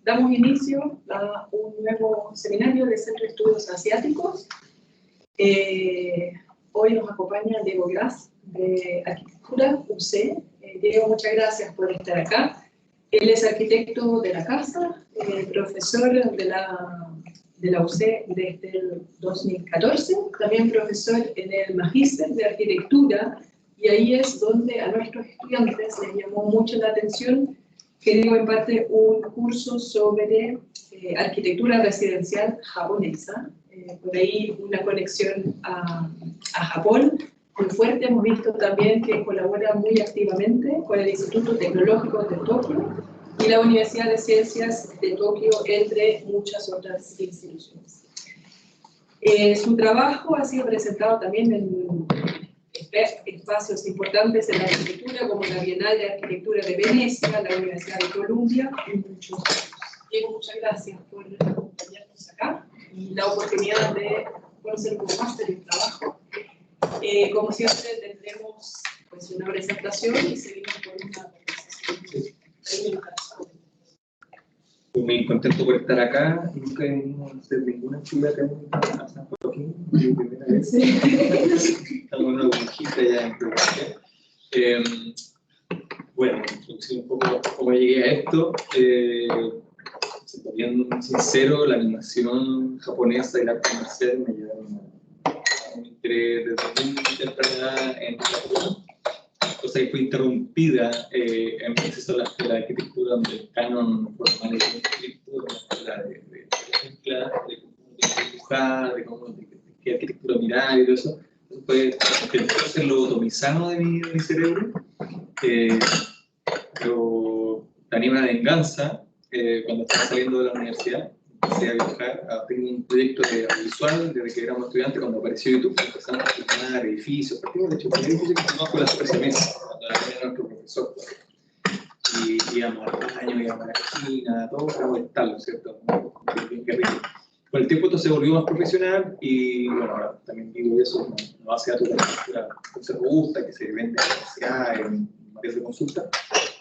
Damos inicio a un nuevo seminario del Centro de Estudios Asiáticos. Hoy nos acompaña Diego Gras, de Arquitectura UC. Diego, muchas gracias por estar acá. Él es arquitecto de la casa, profesor de la UC desde el 2014, también profesor en el Magíster de Arquitectura, y ahí es donde a nuestros estudiantes les llamó mucho la atención que Diego imparte un curso sobre arquitectura residencial japonesa. Por ahí una conexión a Japón muy fuerte. Hemos visto también que colabora muy activamente con el Instituto Tecnológico de Tokio y la Universidad de Ciencias de Tokio, entre muchas otras instituciones. Su trabajo ha sido presentado también en espacios importantes en la arquitectura, como la Bienal de Arquitectura de Venecia, la Universidad de Columbia y muchos otros. Diego, muchas gracias por acompañarnos acá y la oportunidad de conocer un poco más de tu trabajo. Como siempre, tendremos pues, una presentación y seguimos con una conversación. Muy contento por estar acá. Nunca he venido a hacer ninguna actividad acá en San Joaquín. Mi primera vez. Estamos en una burbujita ya en Colombia. Bueno, un poco cómo llegué a esto. Siendo bien sincero, la animación japonesa y el arte marcial me llevaron a un interés desde muy temprana en Japón, cosa que fue interrumpida en el proceso de la escuela de arquitectura, donde el canon formal es muy estricto, de la escuela de mezcla, de cómo dibujar, de cómo qué arquitectura mirar y todo eso. Entonces intenté hacer lo otomizano de mi cerebro, pero tenía una venganza. Cuando estaba saliendo de la universidad, empecé a viajar, tengo un proyecto de audiovisual desde que éramos estudiantes. Cuando apareció YouTube, empezamos a filmar edificios, partimos de hecho con edificios que filmamos con la Super Mesa, cuando era nuestro profesor. Y íbamos al baño, íbamos a la cocina, todo era tal, ¿no es cierto? Bien que rico. Con el tiempo esto se volvió más profesional y bueno, ahora también vivo eso, no hace datos de la cultura conservadora que se vende en la universidad, en materias de consulta.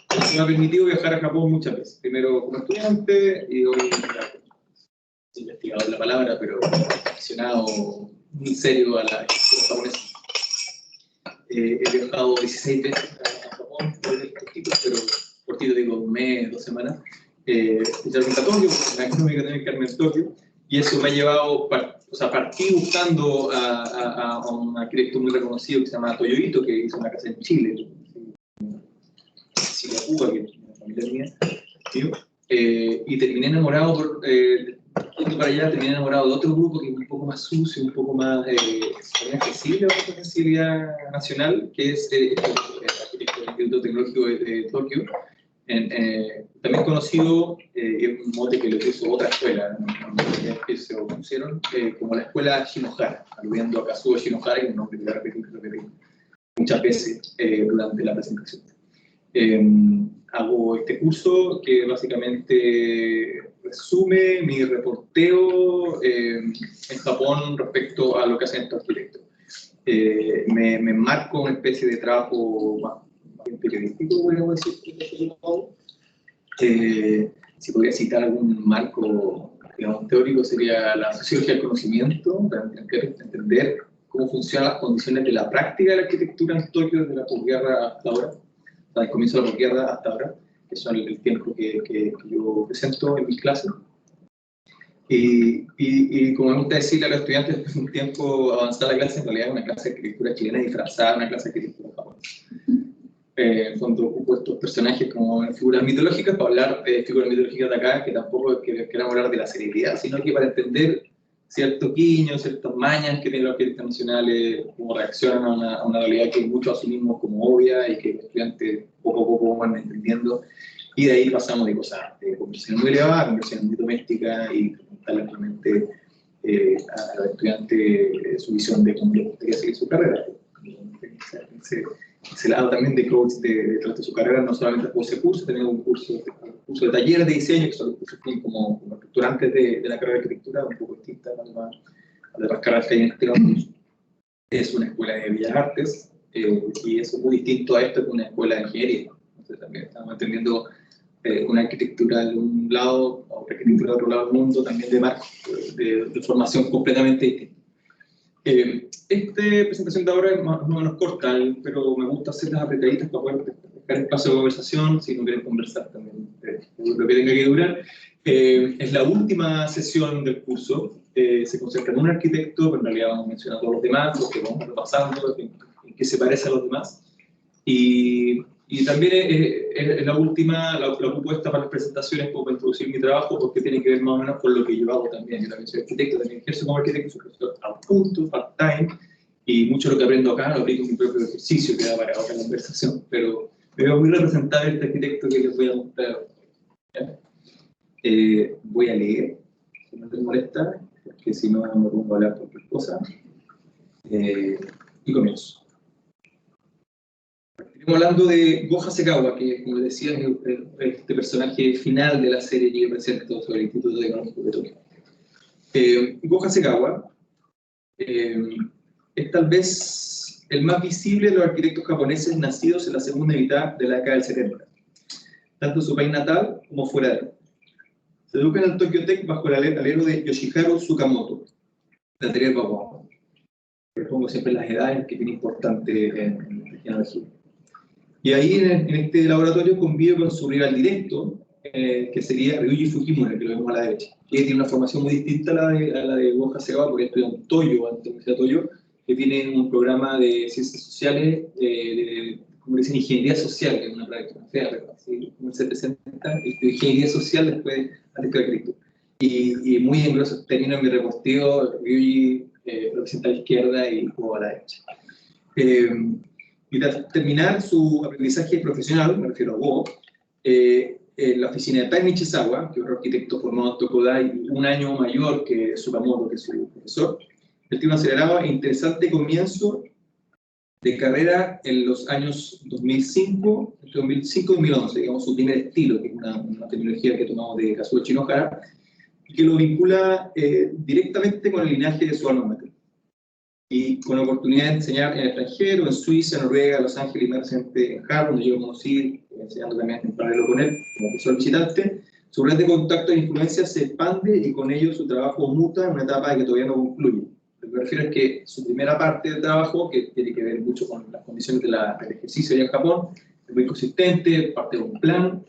Eso me ha permitido viajar a Japón muchas veces. Primero como estudiante y hoy investigador la palabra, pero aficionado muy serio a la cultura japonesa. He viajado 16 veces a Japón, pero cortito digo un mes, 2 semanas. Especialmente a Tokio, porque la económica tiene que quedarme en Tokio. Y eso me ha llevado, partí buscando a un arquitecto muy reconocido que se llama Toyo Ito, que hizo una casa en Chile. Cuba, que es una familia mía, tío, y terminé enamorado para allá, terminé enamorado de otro grupo que es un poco más sucio, un poco más accesible a la sensibilidad nacional, que es el arquitecto del Instituto Tecnológico de Tokio, también conocido, es un mote que lo puso otra escuela, que se opusieron, como la escuela Shinohara, aludiendo a Kazuo Shinohara, que es un nombre que voy a repetir muchas veces durante la presentación. Hago este curso que básicamente resume mi reporteo en Japón respecto a lo que hacen estos arquitectos. Me enmarco una especie de trabajo más periodístico, podríamos decir. Si podría citar algún marco, digamos, teórico, sería la sociología del conocimiento, para entender cómo funcionan las condiciones de la práctica de la arquitectura en Tokio desde la posguerra hasta ahora. Al comienzo de la posguerra hasta ahora, que son el tiempo que yo presento en mis clases. Y como me gusta decirle a los estudiantes, después de un tiempo avanzada la clase, en realidad es una clase de arquitectura chilena disfrazada, una clase de arquitectura japonesa. En el fondo ocupo estos personajes como figuras mitológicas para hablar de figuras mitológicas de acá, que tampoco es que queramos hablar de la celebridad, sino que para entender ciertos guiños, ciertas mañas que tienen los arquitectos nacionales, cómo reaccionan a una realidad que muchos asumimos como obvia y que los estudiantes poco a poco van entendiendo. Y de ahí pasamos de cosas de conversación muy elevada a conversación muy doméstica y preguntarle realmente a los estudiantes su visión de cómo les gustaría seguir su carrera. Ese lado también de coach de su carrera, no solamente por ese curso, tenemos un curso de talleres de diseño, que son los cursos como estructurantes de la carrera de arquitectura, un poco distinta a las demás carreras que hay en este campus. Es una escuela de bellas artes, y eso es muy distinto a esto que una escuela de ingeniería. Entonces también estamos entendiendo una arquitectura de un lado, otra arquitectura de otro lado del mundo, también de marco, de formación completamente distinta. Esta presentación de ahora es más o menos corta, pero me gusta hacerlas apretaditas para poder dejar espacio de conversación, si no quieren conversar también, lo que tenga que durar. Es la última sesión del curso, se concentra en un arquitecto, pero en realidad vamos a mencionar a todos los demás, los que vamos repasando, en qué se parece a los demás. Y también es la última, la propuesta para las presentaciones, para introducir mi trabajo, porque tiene que ver más o menos con lo que yo hago también. Yo también soy arquitecto, también ejerzo como arquitecto, soy profesor a punto, part-time, y mucho de lo que aprendo acá lo aplico en mi propio ejercicio, que da para otra conversación, pero me veo muy representado este arquitecto que les voy a mostrar. Voy a leer, si no te molesta, porque si no me pongo a hablar por cualquier cosa. Y comienzo. Estamos hablando de Go Hasegawa, que, como les decía, es este personaje final de la serie que yo presento sobre el Instituto Tecnológico de Tokio. Go Hasegawa es tal vez el más visible de los arquitectos japoneses nacidos en la segunda mitad de la década del 70, tanto en su país natal como fuera de él. Se educa en el Tokyo Tech bajo el alero de Yoshiharu Tsukamoto, la teoría del vapor. Pongo siempre las edades, que tiene importante en la genealogía. Y ahí en este laboratorio convive con su rival directo, que sería Ryuji Fukimura, que lo vemos a la derecha, que tiene una formación muy distinta a la de Go Hasegawa, porque estudió en Toyo, antes de la Universidad de Toyo, que tiene un programa de ciencias sociales, como dicen, ingeniería social, que es una práctica fea, pero así como se presenta, ingeniería social después de arquitectura. Y muy en grosso términos, en mi reporteo, Ryuji representa a la izquierda y Go a la derecha. Y tras terminar su aprendizaje profesional, me refiero a Go, en la oficina de Tai Nichizawa, que es un arquitecto formado en Tokodai, un año mayor que Tsukamoto, que es su profesor, él tiene un acelerado e interesante comienzo de carrera en los años 2005 y 2011, digamos su primer estilo, que es una tecnología que tomamos de Kazuo Shinohara, y que lo vincula directamente con el linaje de su alma mater. Y con la oportunidad de enseñar en el extranjero, en Suiza, Noruega, Los Ángeles y más reciente en Harvard, donde yo lo conocí, enseñando también en paralelo con él, como profesor visitante, su red de contacto e influencia se expande y con ello su trabajo muta en una etapa que todavía no concluye. Lo que me refiero es que su primera parte del trabajo, que tiene que ver mucho con las condiciones del ejercicio allá en Japón, es muy consistente, parte de un plan,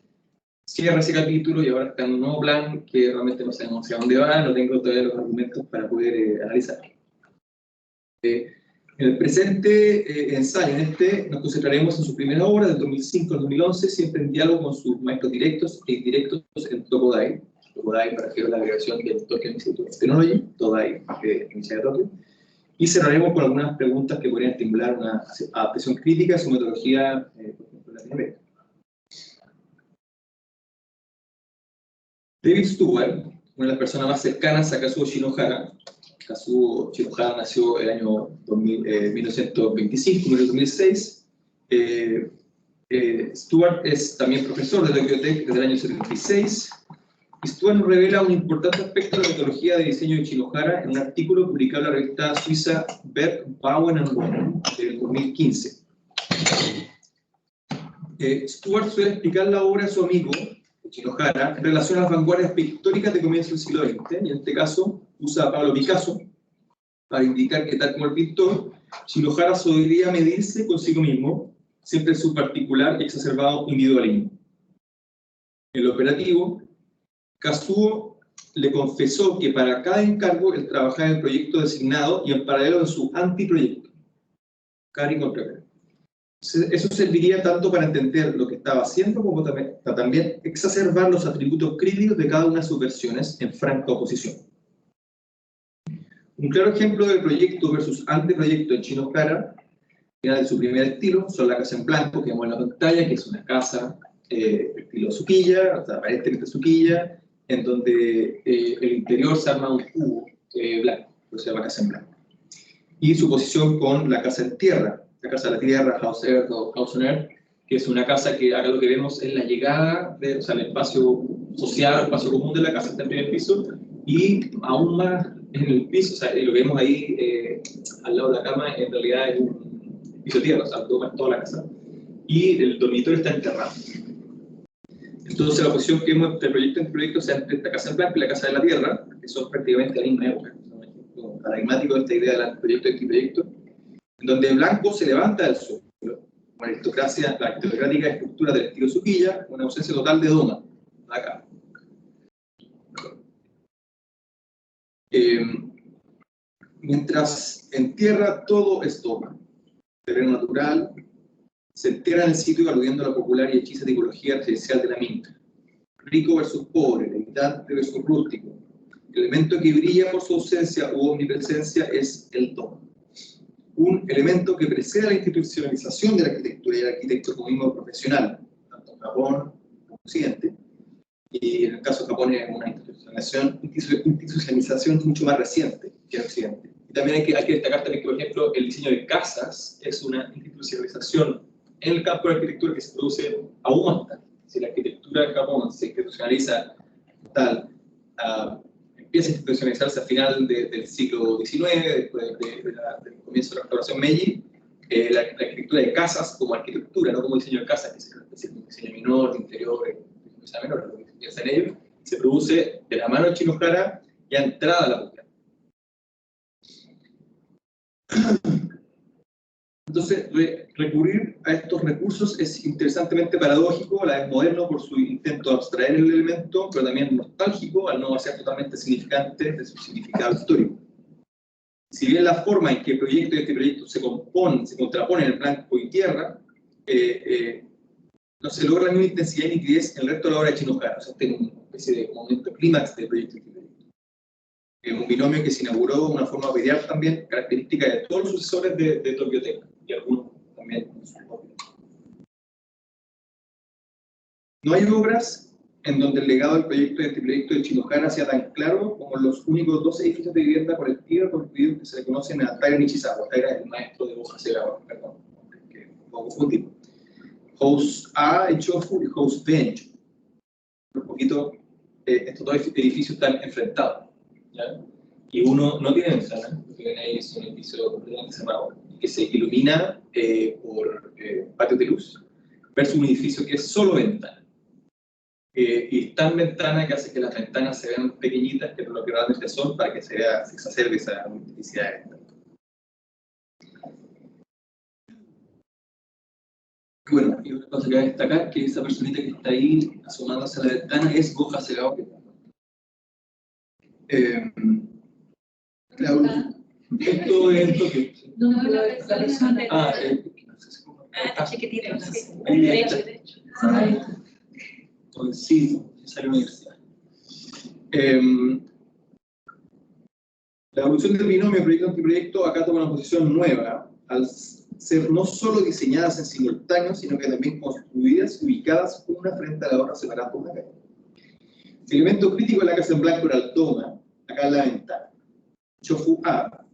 cierra ese capítulo y ahora está en un nuevo plan que realmente no sabemos hacia dónde va, no tengo todavía los argumentos para poder analizar. En el presente ensayo, nos concentraremos en su primera obra, del 2005 al 2011, siempre en diálogo con sus maestros directos e indirectos en Tokodai. Tokodai me refiero a la agregación del Tokyo Institute of Technology, Todai, de la Universidad de Tokio. Y cerraremos con algunas preguntas que podrían estimular una adaptación crítica a su metodología, por ejemplo, en Latinoamérica. David Stewart, una de las personas más cercanas a Kazuo Shinohara. Kazuo Shinohara nació el año 1925, en el 2006. Stewart es también profesor de Tokyo Tech desde el año 76. Y Stewart nos revela un importante aspecto de la metodología de diseño de Shinohara en un artículo publicado en la revista suiza Berg, Bauen and Wohnen del 2015. Stewart suele explicar la obra de su amigo Shinohara en relación a las vanguardias pictóricas de comienzo del siglo XX, y en este caso usa a Pablo Picasso para indicar que, tal como el pintor, Shinohara solía medirse consigo mismo, siempre en su particular y exacerbado individualismo. En lo operativo, Kazuo le confesó que para cada encargo él trabajaba en el proyecto designado y en paralelo en su antiproyecto. Cara y contra cara. Eso serviría tanto para entender lo que estaba haciendo como para también exacerbar los atributos críticos de cada una de sus versiones en franca oposición. Un claro ejemplo del proyecto versus anteproyecto en Shinohara, era de su primer estilo, son la casa en blanco que vemos en la pantalla, que es una casa estilo Tsukiya, o sea, aparentemente Tsukiya, en donde el interior se arma un cubo blanco, que se llama casa en blanco. Y su posición con la casa en tierra, la casa de la tierra, House Earth o House on Earth, que es una casa que acá lo que vemos es la llegada, o sea, el espacio social, el espacio común de la casa, está en el primer piso, y aún más en el piso, o sea, lo que vemos ahí al lado de la cama, en realidad es un piso de tierra, o sea, toda la casa. Y el dormitorio está enterrado. Entonces la posición que hemos del proyecto en proyecto sea entre esta casa en blanco y la casa de la tierra, que son prácticamente la misma época, son un ejemplo paradigmático de esta idea del proyecto en proyecto, en donde blanco se levanta del suelo, con la aristocrática estructura del estilo Suquilla, una ausencia total de doma, acá. Mientras en tierra todo es doma, terreno natural, se entierra en el sitio aludiendo a la popular y hechiza tipología residencial de la minca. Rico versus pobre, militante versus rústico. El elemento que brilla por su ausencia u omnipresencia es el doma. Un elemento que precede a la institucionalización de la arquitectura y el arquitecto como mismo profesional, tanto en Japón como en Occidente, y en el caso de Japón es una institucionalización mucho más reciente que en Occidente. Y también hay que destacar también que, por ejemplo, el diseño de casas es una institucionalización en el campo de la arquitectura que se produce aún más tarde. Si la arquitectura de Japón se institucionaliza tal, empieza a institucionalizarse a final del siglo XIX, después del comienzo de la restauración Meiji, la arquitectura de casas como arquitectura, no como diseño de casas, que es un diseño menor, de interiores, menor, lo que se piensa en ello, se produce de la mano de Shinohara ya entrada a la búsqueda. Entonces, recurrir a estos recursos es interesantemente paradójico, a la vez moderno por su intento de abstraer el elemento, pero también nostálgico al no ser totalmente significante de su significado histórico. Si bien la forma en que el proyecto y este proyecto se contraponen en blanco y tierra, no se logra la misma intensidad y nitidez en el resto de la obra de Shinohara. O sea, este es una especie de momento clímax del proyecto y este proyecto. Un binomio que se inauguró una forma de mediar también, característica de todos los sucesores de Tokyo Tech, y algunos también. No hay obras en donde el legado del proyecto de este proyecto de Shinohara sea tan claro como los únicos 2 edificios de vivienda colectiva construidos que se le conocen a Taira Nishizawa. Taira es el maestro de House Hasegawa, perdón, que no confundir. House A en Chofu y House B en Chofu. Un poquito, estos 2 edificios están enfrentados, ¿ya? Y uno no tiene ventana, lo que ven ahí es un edificio completamente cerrado, que se ilumina por patios de luz, versus un edificio que es solo ventana. Y es tan ventana que hace que las ventanas se vean pequeñitas, que es lo que realmente son, para que se exacerbe esa multiplicidad de ventanas. Bueno, y una cosa que voy a destacar, que esa personita que está ahí asomándose a la ventana es Go Hasegawa. Esto es Tokio. No, la persona. Chiquitito, sí. Derecho. Derecho. Sí, esa es la universidad. La evolución del binomio proyecto-antiproyecto acá toma una posición nueva, al ser no solo diseñadas en simultáneo, sino que también construidas y ubicadas una frente a la otra separadas por una calle. El elemento crítico de la casa en blanco era el doma, acá en la ventana. Chofu A,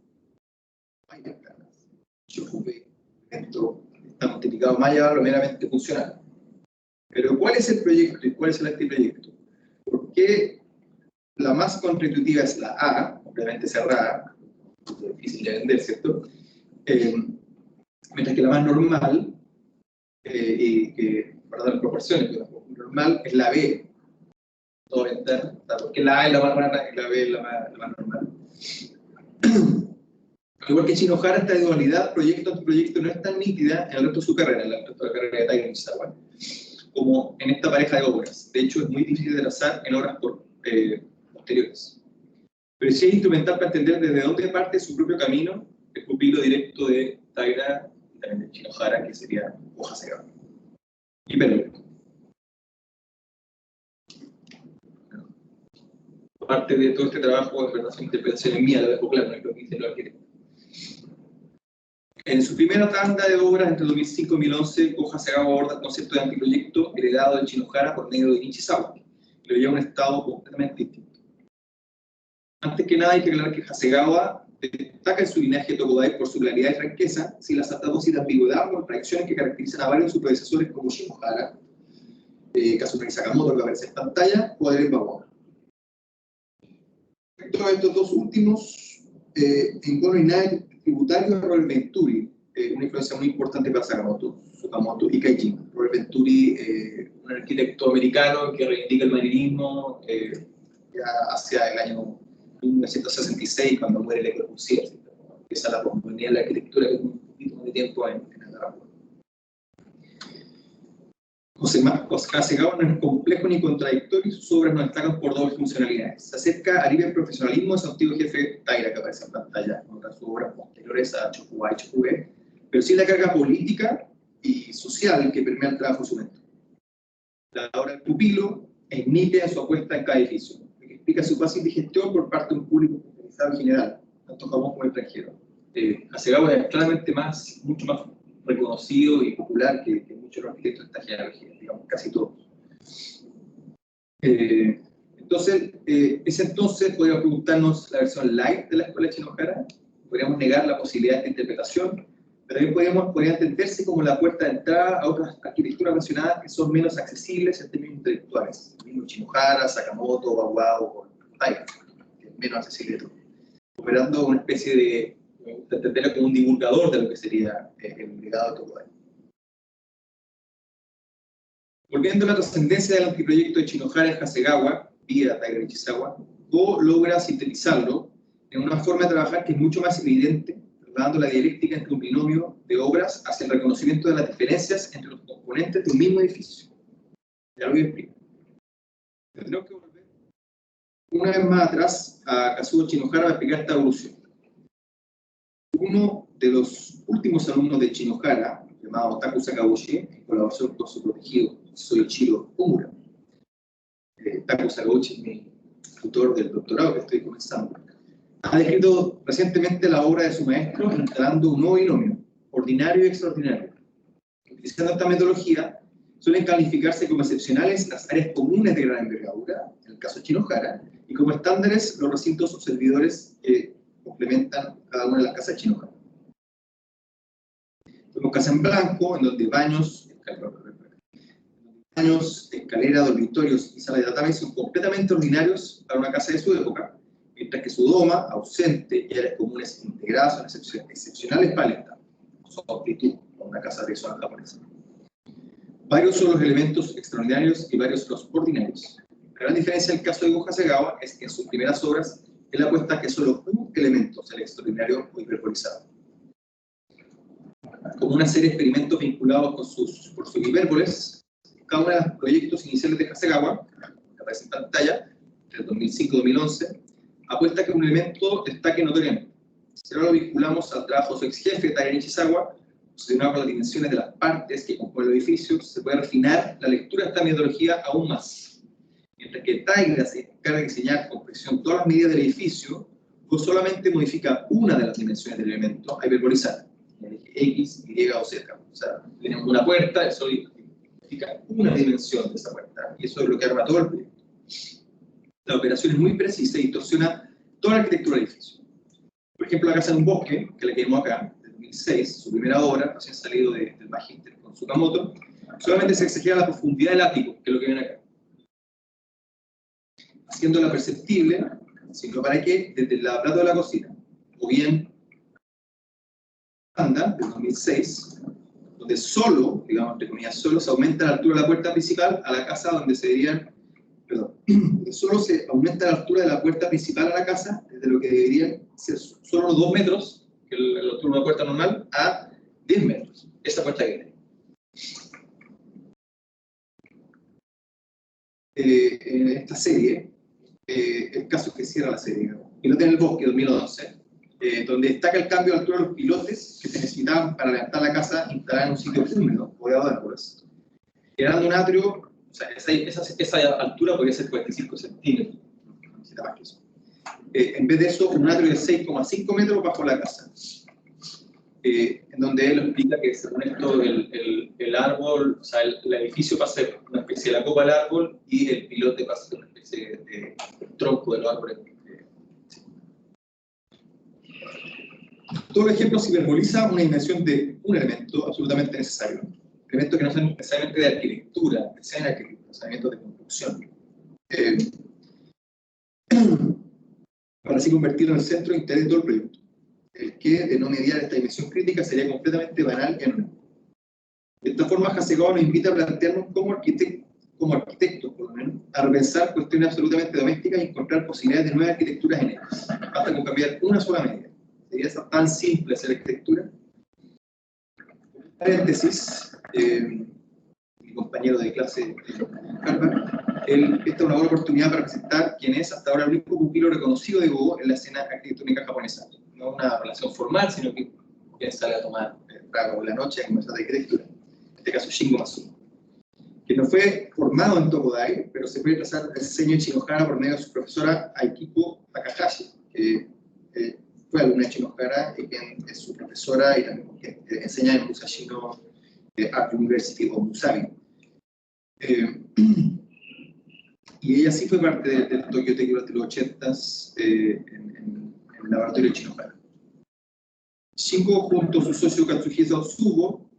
hay ventanas. Chofu B, esto está multiplicado más allá de lo meramente funcional. Pero ¿cuál es el proyecto y cuál es el antiproyecto? ¿Por qué la más contraintuitiva es la A, obviamente cerrada, difícil de vender, ¿cierto? Mientras que la más normal, y que, para dar proporciones, pero normal es la B, todo ventana, porque la A es la más rara y la B es la más normal. Al igual que Shinohara, esta dualidad proyecto-antiproyecto no es tan nítida en el resto de su carrera, en el resto de la carrera de Taira Nishizawa, como en esta pareja de obras. De hecho, es muy difícil de trazar en obras posteriores. Pero sí es instrumental para entender desde dónde parte su propio camino el pupilo directo de Taira y también de Shinohara, que sería Go Hasegawa. Y Perú. Parte de todo este trabajo, en verdad, son interpretaciones mías, lo dejo claro, no es lo que dice los arquitectos. En su primera tanda de obras, entre 2005 y 2011, Go Hasegawa aborda el concepto de antiproyecto heredado de Shinohara por medio de Nishizawa, y lo lleva a un estado completamente distinto. Antes que nada, hay que aclarar que Hasegawa destaca en su linaje Tokudai por su claridad y franqueza, sin las altas dosis de ambigüedad o contradicciones que caracterizan a varios de sus predecesores como Shinohara, Kazunari Sakamoto, que aparece en pantalla, o Adriel Bawa. Respecto a estos 2 últimos, en Kono Inai tributario a Robert Venturi, una influencia muy importante para Sakamoto. Tsukamoto y Kaijima. Robert Venturi, un arquitecto americano que reivindica el marinismo ya hacia el año 1966, cuando muere Le Corbusier. Empieza la posmodernidad de la arquitectura, que es un poquito más de tiempo en Atarapacá. José Hasegawa no es complejo ni contradictorio y sus obras nos destacan por doble funcionalidades. Se acerca al nivel profesionalismo de su antiguo jefe Taira, que aparece en pantalla, con otras obras posteriores a Chokugai y Chokugé, pero sin la carga política y social que permea el trabajo de su mentor. La obra del pupilo es nítida en su apuesta en cada edificio, que explica su fácil digestión por parte de un público especializado en general, tanto Japón como extranjero. Hasegawa es claramente mucho más reconocido y popular que muchos arquitectos de esta genealogía, digamos, casi todos. Entonces podríamos preguntarnos la versión light de la escuela Shinohara, podríamos negar la posibilidad de interpretación, pero también podría entenderse como la puerta de entrada a otras arquitecturas mencionadas que son menos accesibles en términos intelectuales, el mismo Shinohara, Sakamoto, Bauhaus o Taira, que es menos accesible de todo, operando una especie de entenderlo como un divulgador de lo que sería el legado de Tokugai. Volviendo a la trascendencia del antiproyecto de Shinohara en Hasegawa, vía Taira Nishizawa, Go logra sintetizarlo en una forma de trabajar que es mucho más evidente, trasladando la dialéctica entre un binomio de obras hacia el reconocimiento de las diferencias entre los componentes de un mismo edificio. Ya lo voy a explicar. Tendremos que volver una vez más atrás a Kazuo Shinohara para explicar esta evolución. Uno de los últimos alumnos de Shinohara, llamado Taku Sakaguchi, en colaboración con su protegido Soichiro Omura. Taku Sakaguchi es mi tutor del doctorado que estoy comenzando. Ha descrito recientemente la obra de su maestro instalando un nuevo binomio, ordinario y extraordinario. Utilizando esta metodología, suelen calificarse como excepcionales las áreas comunes de gran envergadura, en el caso de Shinohara, y como estándares los recintos o servidores que complementan cada una de las casas de Shinohara. Tenemos casa en blanco, en donde baños, escalera, dormitorios y sala de database son completamente ordinarios para una casa de su época, mientras que su doma, ausente, y áreas comunes integradas son excepcionales para el Estado, su amplitud, para una casa de zona japonesa. Varios son los elementos extraordinarios y varios los ordinarios. La gran diferencia en el caso de Go Hasegawa es que en sus primeras obras él apuesta que solo un elemento es el extraordinario o hiperbolizado. Como una serie de experimentos vinculados por sus hipérboles, cada uno de los proyectos iniciales de Hasegawa, que aparece en pantalla, del 2005 y 2011, apuesta que un elemento destaque notoriamente. Si ahora lo vinculamos al trabajo de su ex jefe, Taira Nishizawa, obsesionado con las dimensiones de las partes que componen el edificio, se puede refinar la lectura de esta metodología aún más. Mientras que Taira se encarga de diseñar con precisión todas las medidas del edificio, Go solamente modifica una de las dimensiones del elemento a hiperbolizar, el eje X, Y o Z. O sea, tenemos una puerta, eso modifica una dimensión de esa puerta, y eso es lo que arma todo el proyecto. La operación es muy precisa y distorsiona toda la arquitectura del edificio. Por ejemplo, la casa en un bosque, que la que vemos acá, de 2006, su primera obra, recién salido del Magíster con Tsukamoto, solamente se exagera la profundidad del ático, que es lo que ven acá, haciéndola perceptible, sino para que desde la plata de la cocina, o bien anda del 2006, donde solo, digamos entre comillas, solo se aumenta la altura de la puerta principal a la casa donde se deberían, solo se aumenta la altura de la puerta principal a la casa, desde lo que deberían ser solo 2 metros, que es la altura de una puerta normal, a 10 metros. Esa puerta que viene. En esta serie, el caso que cierra la serie, Pilote en el Bosque 2011, donde destaca el cambio de altura de los pilotes que se necesitaban para levantar la casa instalada en un sitio húmedo, rodeado de árboles, generando un atrio. O sea, esa altura podría ser 45 centímetros, no necesita más que eso. En vez de eso, un atrio de 6,5 metros bajo la casa, en donde él explica que según esto el árbol, o sea, el edificio pasa a ser una especie de la copa del árbol y el pilote pasa a ser una especie de tronco de los árboles. Todo el ejemplo simboliza una dimensión de un elemento absolutamente necesario. Elementos que no son necesariamente de arquitectura, son elementos de construcción. Para así convertirlo en el centro de interés de todo el proyecto. El que de no mediar esta dimensión crítica sería completamente banal y anónimo. De esta forma, Hasegawa nos invita a plantearnos como arquitectos, por lo menos, a repensar cuestiones absolutamente domésticas y encontrar posibilidades de nuevas arquitecturas en ellas. Basta con cambiar una sola medida. Sería tan simple hacer arquitectura. Paréntesis, mi compañero de clase, Harvard, esta es una buena oportunidad para presentar quién es hasta ahora el único pupilo reconocido de Go en la escena arquitectónica japonesa. No una relación formal, sino que quien sale a tomar trago en la noche a conversar de arquitectura. En este caso, Shingo Masuno, que no fue formado en Tokudai, pero se puede trazar el diseño de Shinohara por medio de su profesora Aikiko Takahashi, que fue alumna de Shinohara y quien es su profesora y también que enseña en Musashino Art University o Musabi. Y ella sí fue parte del Tokyo Tech durante los 80s en el laboratorio de Shinohara. Shingo, junto a su socio Katsuhisa Otsubo,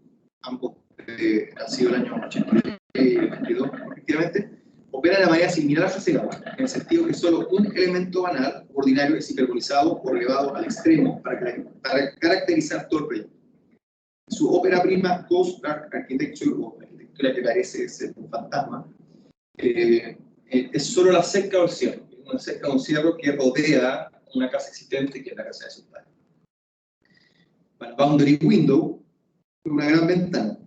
ambos han sido el año 83 y 82, efectivamente, operan de la manera similar a Hasegawa, en el sentido que solo un elemento banal, ordinario, es hiperbolizado o elevado al extremo para caracterizar todo el proyecto. Su ópera prima, Ghost Dark Architecture, o arquitectura que parece ser un fantasma, es solo la cerca o el cierro, una cerca o un cierro que rodea una casa existente, que es la casa de sus padres. Para Boundary Window, una gran ventana.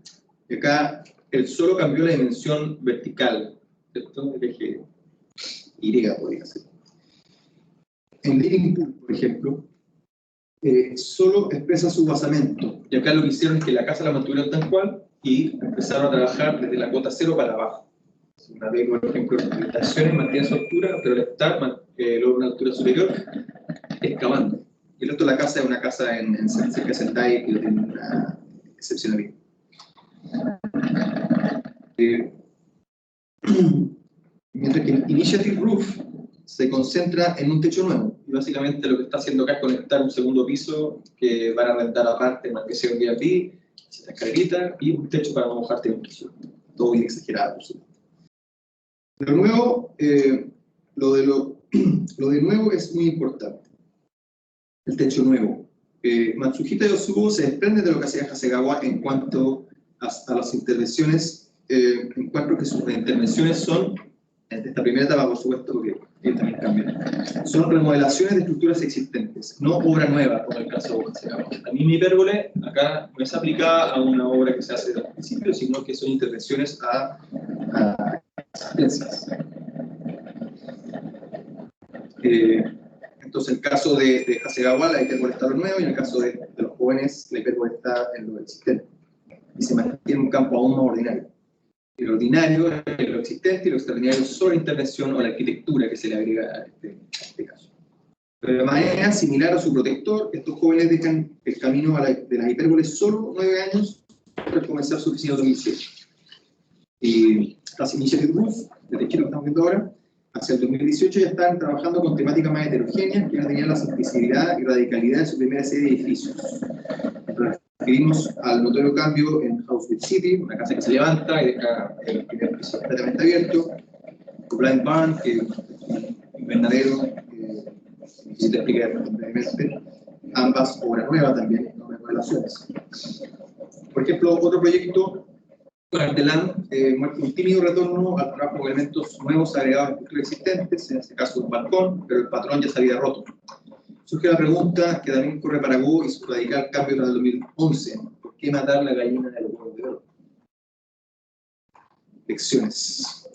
Y acá el solo cambió la dimensión vertical, ¿cierto? El eje Y podría ser. En Living Pool, por ejemplo, solo expresa su basamento. Y acá lo que hicieron es que la casa la mantuvieron tal cual y empezaron a trabajar desde la cota 0 para abajo. Una vez, por ejemplo, las habitaciones mantienen su altura, pero al estar logra una altura superior, excavando. Y el resto de la casa es una casa en cerca de Sentai que tiene una excepcionalidad. Mientras que Initiative Roof se concentra en un techo nuevo. Y básicamente lo que está haciendo acá es conectar un segundo piso que van a rentar aparte en marqueseo Airbnb, esta escalerita y un techo para no mojarte en un piso. Todo bien exagerado, por supuesto. Lo nuevo, lo de nuevo es muy importante. El techo nuevo. Matsuhita Yosubo se desprende de lo que hacía Hasegawa en cuanto a las intervenciones, en cuanto a que sus intervenciones son, en esta primera etapa por supuesto, porque también cambian, son remodelaciones de estructuras existentes, no obra nueva, como el caso de Hasegawa. La misma hipérbole acá no es aplicada a una obra que se hace desde el principio, sino que son intervenciones a existencias. Entonces, en el caso de Hasegawa, la hipérbole está en lo nuevo, y en el caso de los jóvenes, la hipérbole está en lo existente. Y se mantiene un campo aún más ordinario. El ordinario es lo existente y lo extraordinario es solo la intervención o la arquitectura que se le agrega a este caso. Pero de manera similar a su protector, estos jóvenes dejan el camino de las hipérboles solo 9 años tras comenzar su oficina en 2007. Y las Initiative Roof, desde Chile lo estamos viendo ahora, hacia el 2018 ya están trabajando con temáticas más heterogéneas que van a tener la simplicidad y radicalidad de su primera serie de edificios. Nos referimos al notorio cambio en House with City, una casa que se levanta y deja el primer piso completamente abierto, o Blind Barn, que es un invernadero, si te expliqué brevemente, ambas obras nuevas también, no remodelaciones. Por ejemplo, otro proyecto, Artelan, muestra un tímido retorno al trabajo con elementos nuevos agregados a estructuras existentes, en este caso un balcón, pero el patrón ya se había roto. Surge la pregunta que también corre para Go y su radical cambio tras el 2011. ¿Por qué matar la gallina de los huevos de oro? Lecciones.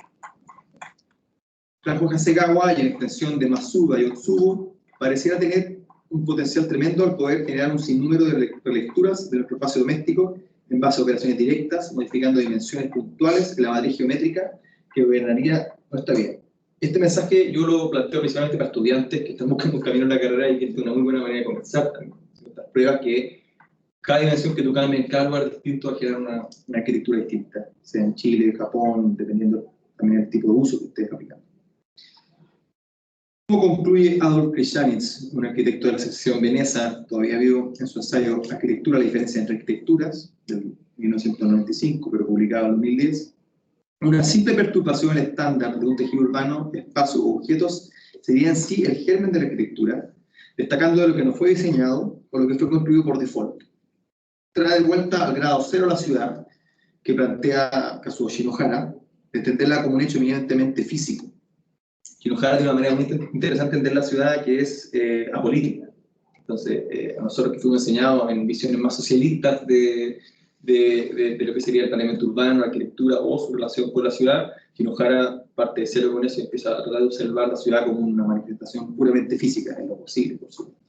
Trabajo Hasegawa y en extensión de Masuda y Otsubo pareciera tener un potencial tremendo al poder generar un sinnúmero de relecturas de nuestro espacio doméstico en base a operaciones directas, modificando dimensiones puntuales en la matriz geométrica que gobernaría nuestra vida. Este mensaje yo lo planteo principalmente para estudiantes que están buscando un camino en la carrera y que es una muy buena manera de comenzar también. Estas pruebas que cada dimensión que tú cambies en cada lugar distinto va a generar una arquitectura distinta, sea en Chile, Japón, dependiendo también del tipo de uso que estés aplicando. ¿Cómo concluye Adolf Krishanitz, un arquitecto de la sección vienesa, todavía vivo, en su ensayo Arquitectura, la diferencia entre arquitecturas, del 1995, pero publicado en 2010? Una simple perturbación estándar de un tejido urbano, espacios o objetos sería en sí el germen de la arquitectura, destacando de lo que no fue diseñado o lo que fue construido por default. Trae de vuelta al grado cero la ciudad, que plantea Kazuo Shinohara, de entenderla como un hecho eminentemente físico. Shinohara tiene una manera muy interesante de entender la ciudad que es apolítica. Entonces, a nosotros que fuimos enseñados en visiones más socialistas de lo que sería el planeamiento urbano, la arquitectura o su relación con la ciudad, Shinohara parte de cero con eso y empieza a tratar de observar la ciudad como una manifestación puramente física, en lo posible, por supuesto.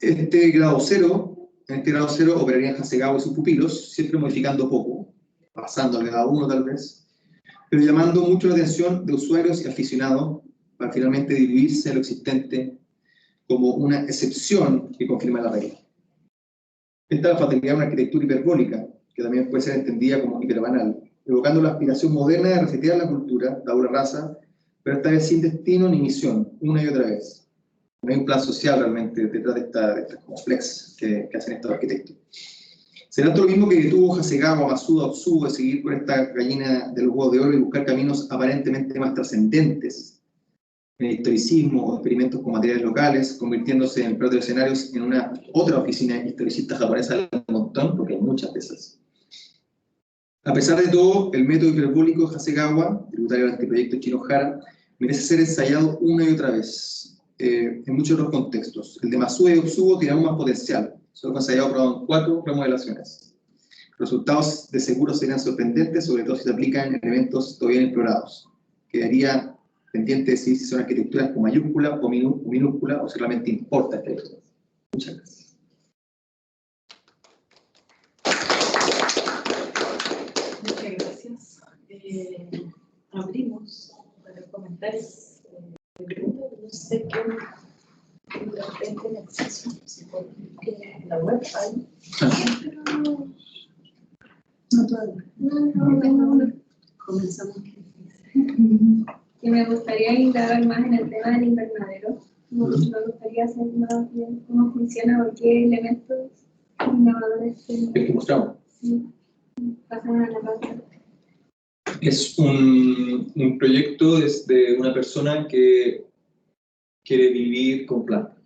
En este grado cero operarían Hasegawa y sus pupilos, siempre modificando poco, pasando a grado 1 tal vez, pero llamando mucho la atención de usuarios y aficionados para finalmente diluirse en lo existente como una excepción que confirma la regla. Esta facilidad una arquitectura hiperbólica, que también puede ser entendida como hiperbanal, evocando la aspiración moderna de resetear la cultura, la dura raza, pero esta vez sin destino ni misión, una y otra vez. No hay un plan social realmente detrás de esta complex que hacen estos arquitectos. ¿Será esto lo mismo que detuvo Hasegawa, Masuda, Otsubo de seguir por esta gallina de los huevos de oro y buscar caminos aparentemente más trascendentes en el historicismo o experimentos con materiales locales, convirtiéndose en propios escenarios en una otra oficina historicista japonesa del montón, porque hay muchas de esas? A pesar de todo, el método hiperbólico de Hasegawa, tributario del anteproyecto Shinohara, merece ser ensayado una y otra vez, en muchos otros contextos. El de Masuda y Otsubo tiene aún más potencial. Solo fue ensayado probado en 4 remodelaciones. Los resultados de seguro serían sorprendentes, sobre todo si se aplican en elementos todavía inexplorados. Quedaría pendiente decir si son arquitecturas con mayúscula o minúscula, o si realmente importa esta historia. Muchas gracias. Muchas gracias. Abrimos para comentarios. No sé qué tiene acceso, si por la web hay. No todavía. No. Comenzamos. Y me gustaría indagar más en el tema del invernadero. Me gustaría saber más bien cómo funciona o qué elementos innovadores ¿Qué mostramos? pasan a la parte. Es un proyecto desde una persona que quiere vivir con plantas.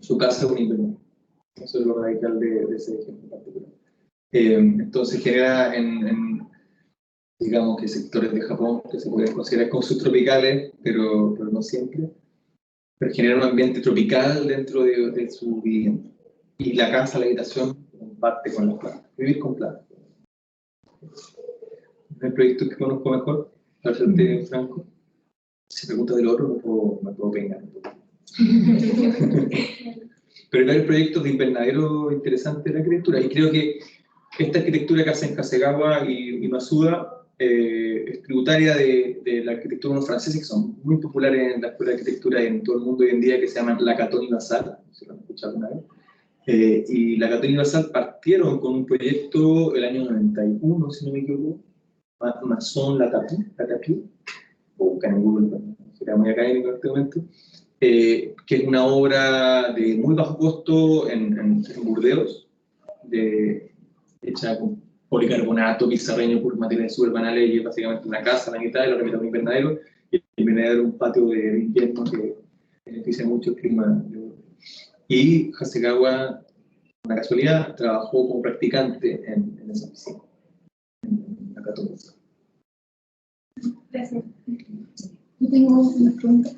Su casa es un invernadero. Eso es lo radical de ese ejemplo particular. Entonces genera digamos que sectores de Japón que se pueden considerar como subtropicales, pero no siempre, pero genera un ambiente tropical dentro de su vivienda. Y la casa, la habitación, comparte con las plantas. Vivir con plantas. El proyecto que conozco mejor, para serte franco, si preguntas del otro, me puedo peinar un poco. Pero hay proyectos de invernadero interesantes de la arquitectura, y creo que esta arquitectura que hacen Hasegawa y Masuda es tributaria de la arquitectura de los franceses, que son muy populares en la escuela de arquitectura en todo el mundo hoy en día, que se llaman Lacaton y Basal, si lo han escuchado alguna vez. Y Lacaton y Basal partieron con un proyecto el año 91, si no me equivoco, Mason Latapi, o buscan en Google, sería muy académico en este momento, que es una obra de muy bajo costo en Burdeos, hecha con policarbonato, pizarreño, por materiales súper banales, y es básicamente una casa, la mitad, y la mitad un invernadero, y el invernadero un patio de invierno que beneficia mucho el clima. Y Hasegawa, una casualidad, trabajó como practicante en esa oficina, en la Católica. Gracias. Yo tengo una pregunta.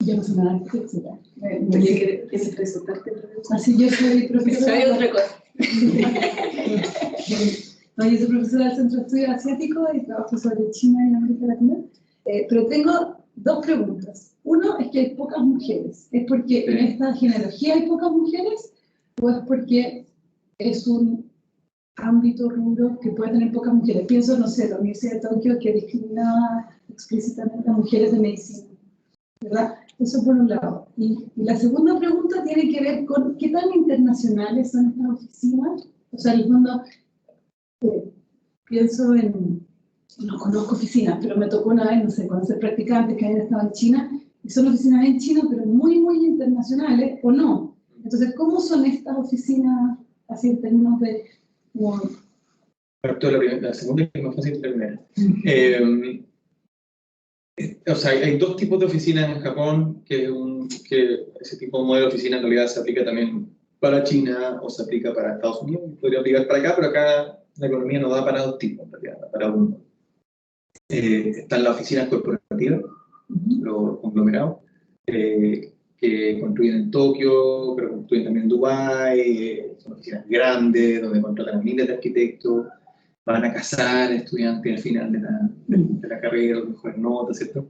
Yo no soy nada arquitectura. ¿Quieres presentarte? Así yo soy profesora. Soy otra cosa. No, yo soy profesora del Centro de Estudios Asiáticos y trabajo sobre China y América Latina. Pero tengo 2 preguntas. Uno es que hay pocas mujeres. ¿Es porque en esta genealogía hay pocas mujeres? ¿O es porque es un ámbito rubro que puede tener pocas mujeres? Pienso, no sé, la Universidad de Tokio, que discriminaba explícitamente a mujeres de medicina, ¿verdad? Eso por un lado. Y la segunda pregunta tiene que ver con qué tan internacionales son estas oficinas. O sea, en el fondo, pienso en, no conozco oficinas, pero me tocó una vez, no sé, conocer practicantes que habían estado en China, y son oficinas en China, pero muy, muy internacionales, ¿o no? Entonces, ¿cómo son estas oficinas, así en términos de... Como... La segunda es más fácil que la primera. O sea, hay 2 tipos de oficinas en Japón, que ese tipo de modelo de oficina en realidad se aplica también para China o se aplica para Estados Unidos, podría aplicar para acá, pero acá la economía no da para dos tipos, en realidad, da para uno. Están las oficinas corporativas, los conglomerados, que construyen en Tokio, pero construyen también en Dubái, son oficinas grandes, donde contratan a miles de arquitectos, van a casar estudiantes al final de la carrera, los mejores notas, ¿cierto?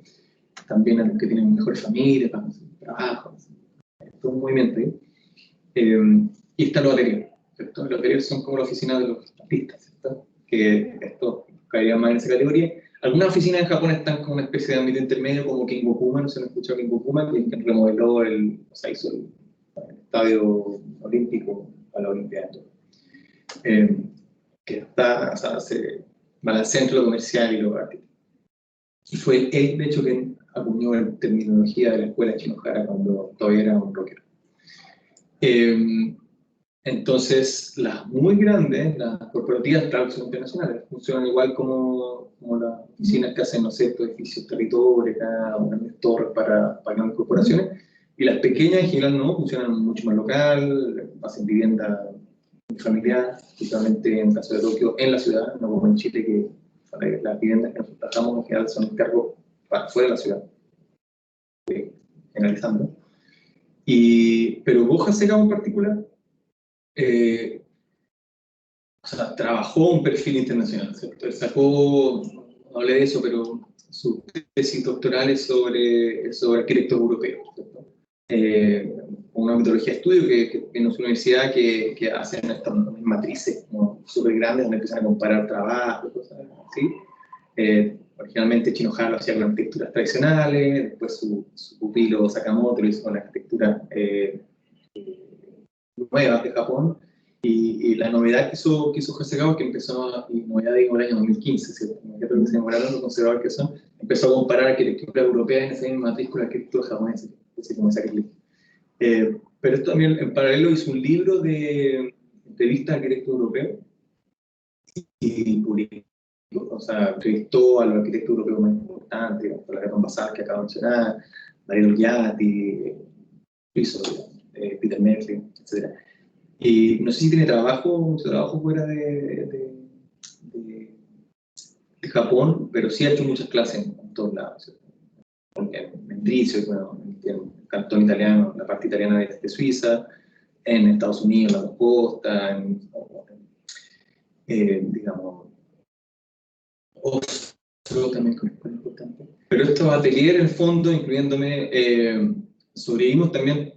También a los que tienen mejores familias, para hacer trabajo, todo un movimiento ahí. Y está los ateliers, ¿cierto? Los ateliers son como la oficina de los artistas, ¿cierto? Que esto caería más en esa categoría. Algunas oficinas en Japón están como una especie de ámbito intermedio, como Kingoku, no se han escuchado Kingoku, que remodeló o sea, hizo el estadio olímpico a la Olimpiada. Que está, o sea, se balancea entre lo comercial y lo artístico. Y fue él, de hecho, quien acuñó la terminología de la escuela Shinohara cuando todavía era un rockero. Entonces, las muy grandes, las corporativas, claro, son internacionales, funcionan igual como las oficinas que hacen, no sé, edificios territorios, grandes torres para grandes corporaciones, y las pequeñas en general no, funcionan mucho más local, hacen vivienda familiar, principalmente en el caso de Tokio, en la ciudad, no como en Chile, que las viviendas que nosotros trabajamos en general son encargos para fuera de la ciudad, generalizando. Pero Go Hasegawa en particular, o sea, trabajó un perfil internacional, ¿cierto? Él sacó, no hablé de eso, pero sus tesis doctorales sobre arquitectos europeos, ¿cierto? Una metodología de estudio que en su universidad que hacen estas matrices súper grandes donde empiezan a comparar trabajos, cosas así. Originalmente Shinohara lo hacía con arquitecturas tradicionales, después su pupilo Sakamoto lo hizo con la arquitectura nueva de Japón, y la novedad que hizo Hasegawa es que empezó, y como ya digo, en el año 2015, ¿cierto? Ya creo que se demoraron los conservadores que son, empezó a comparar arquitectura europea en esa misma matriz con la arquitectura japonesa, así como esa que pero esto también en paralelo hizo un libro de entrevistas a arquitectos europeos y publicó, o sea, entrevistó a los arquitectos europeos más importantes, como la Gaton Basar, que acabo de mencionar, Dario Olgiati, Peter Merkley, etc. Y no sé si tiene mucho trabajo fuera de Japón, pero sí ha hecho muchas clases en todos lados, ¿cierto? En Mendrisio, bueno, en el cantón italiano, la parte italiana de Suiza, en Estados Unidos, en la costa, digamos, Oslo también es importante. Pero estos ateliers, en el fondo, incluyéndome, sobrevivimos también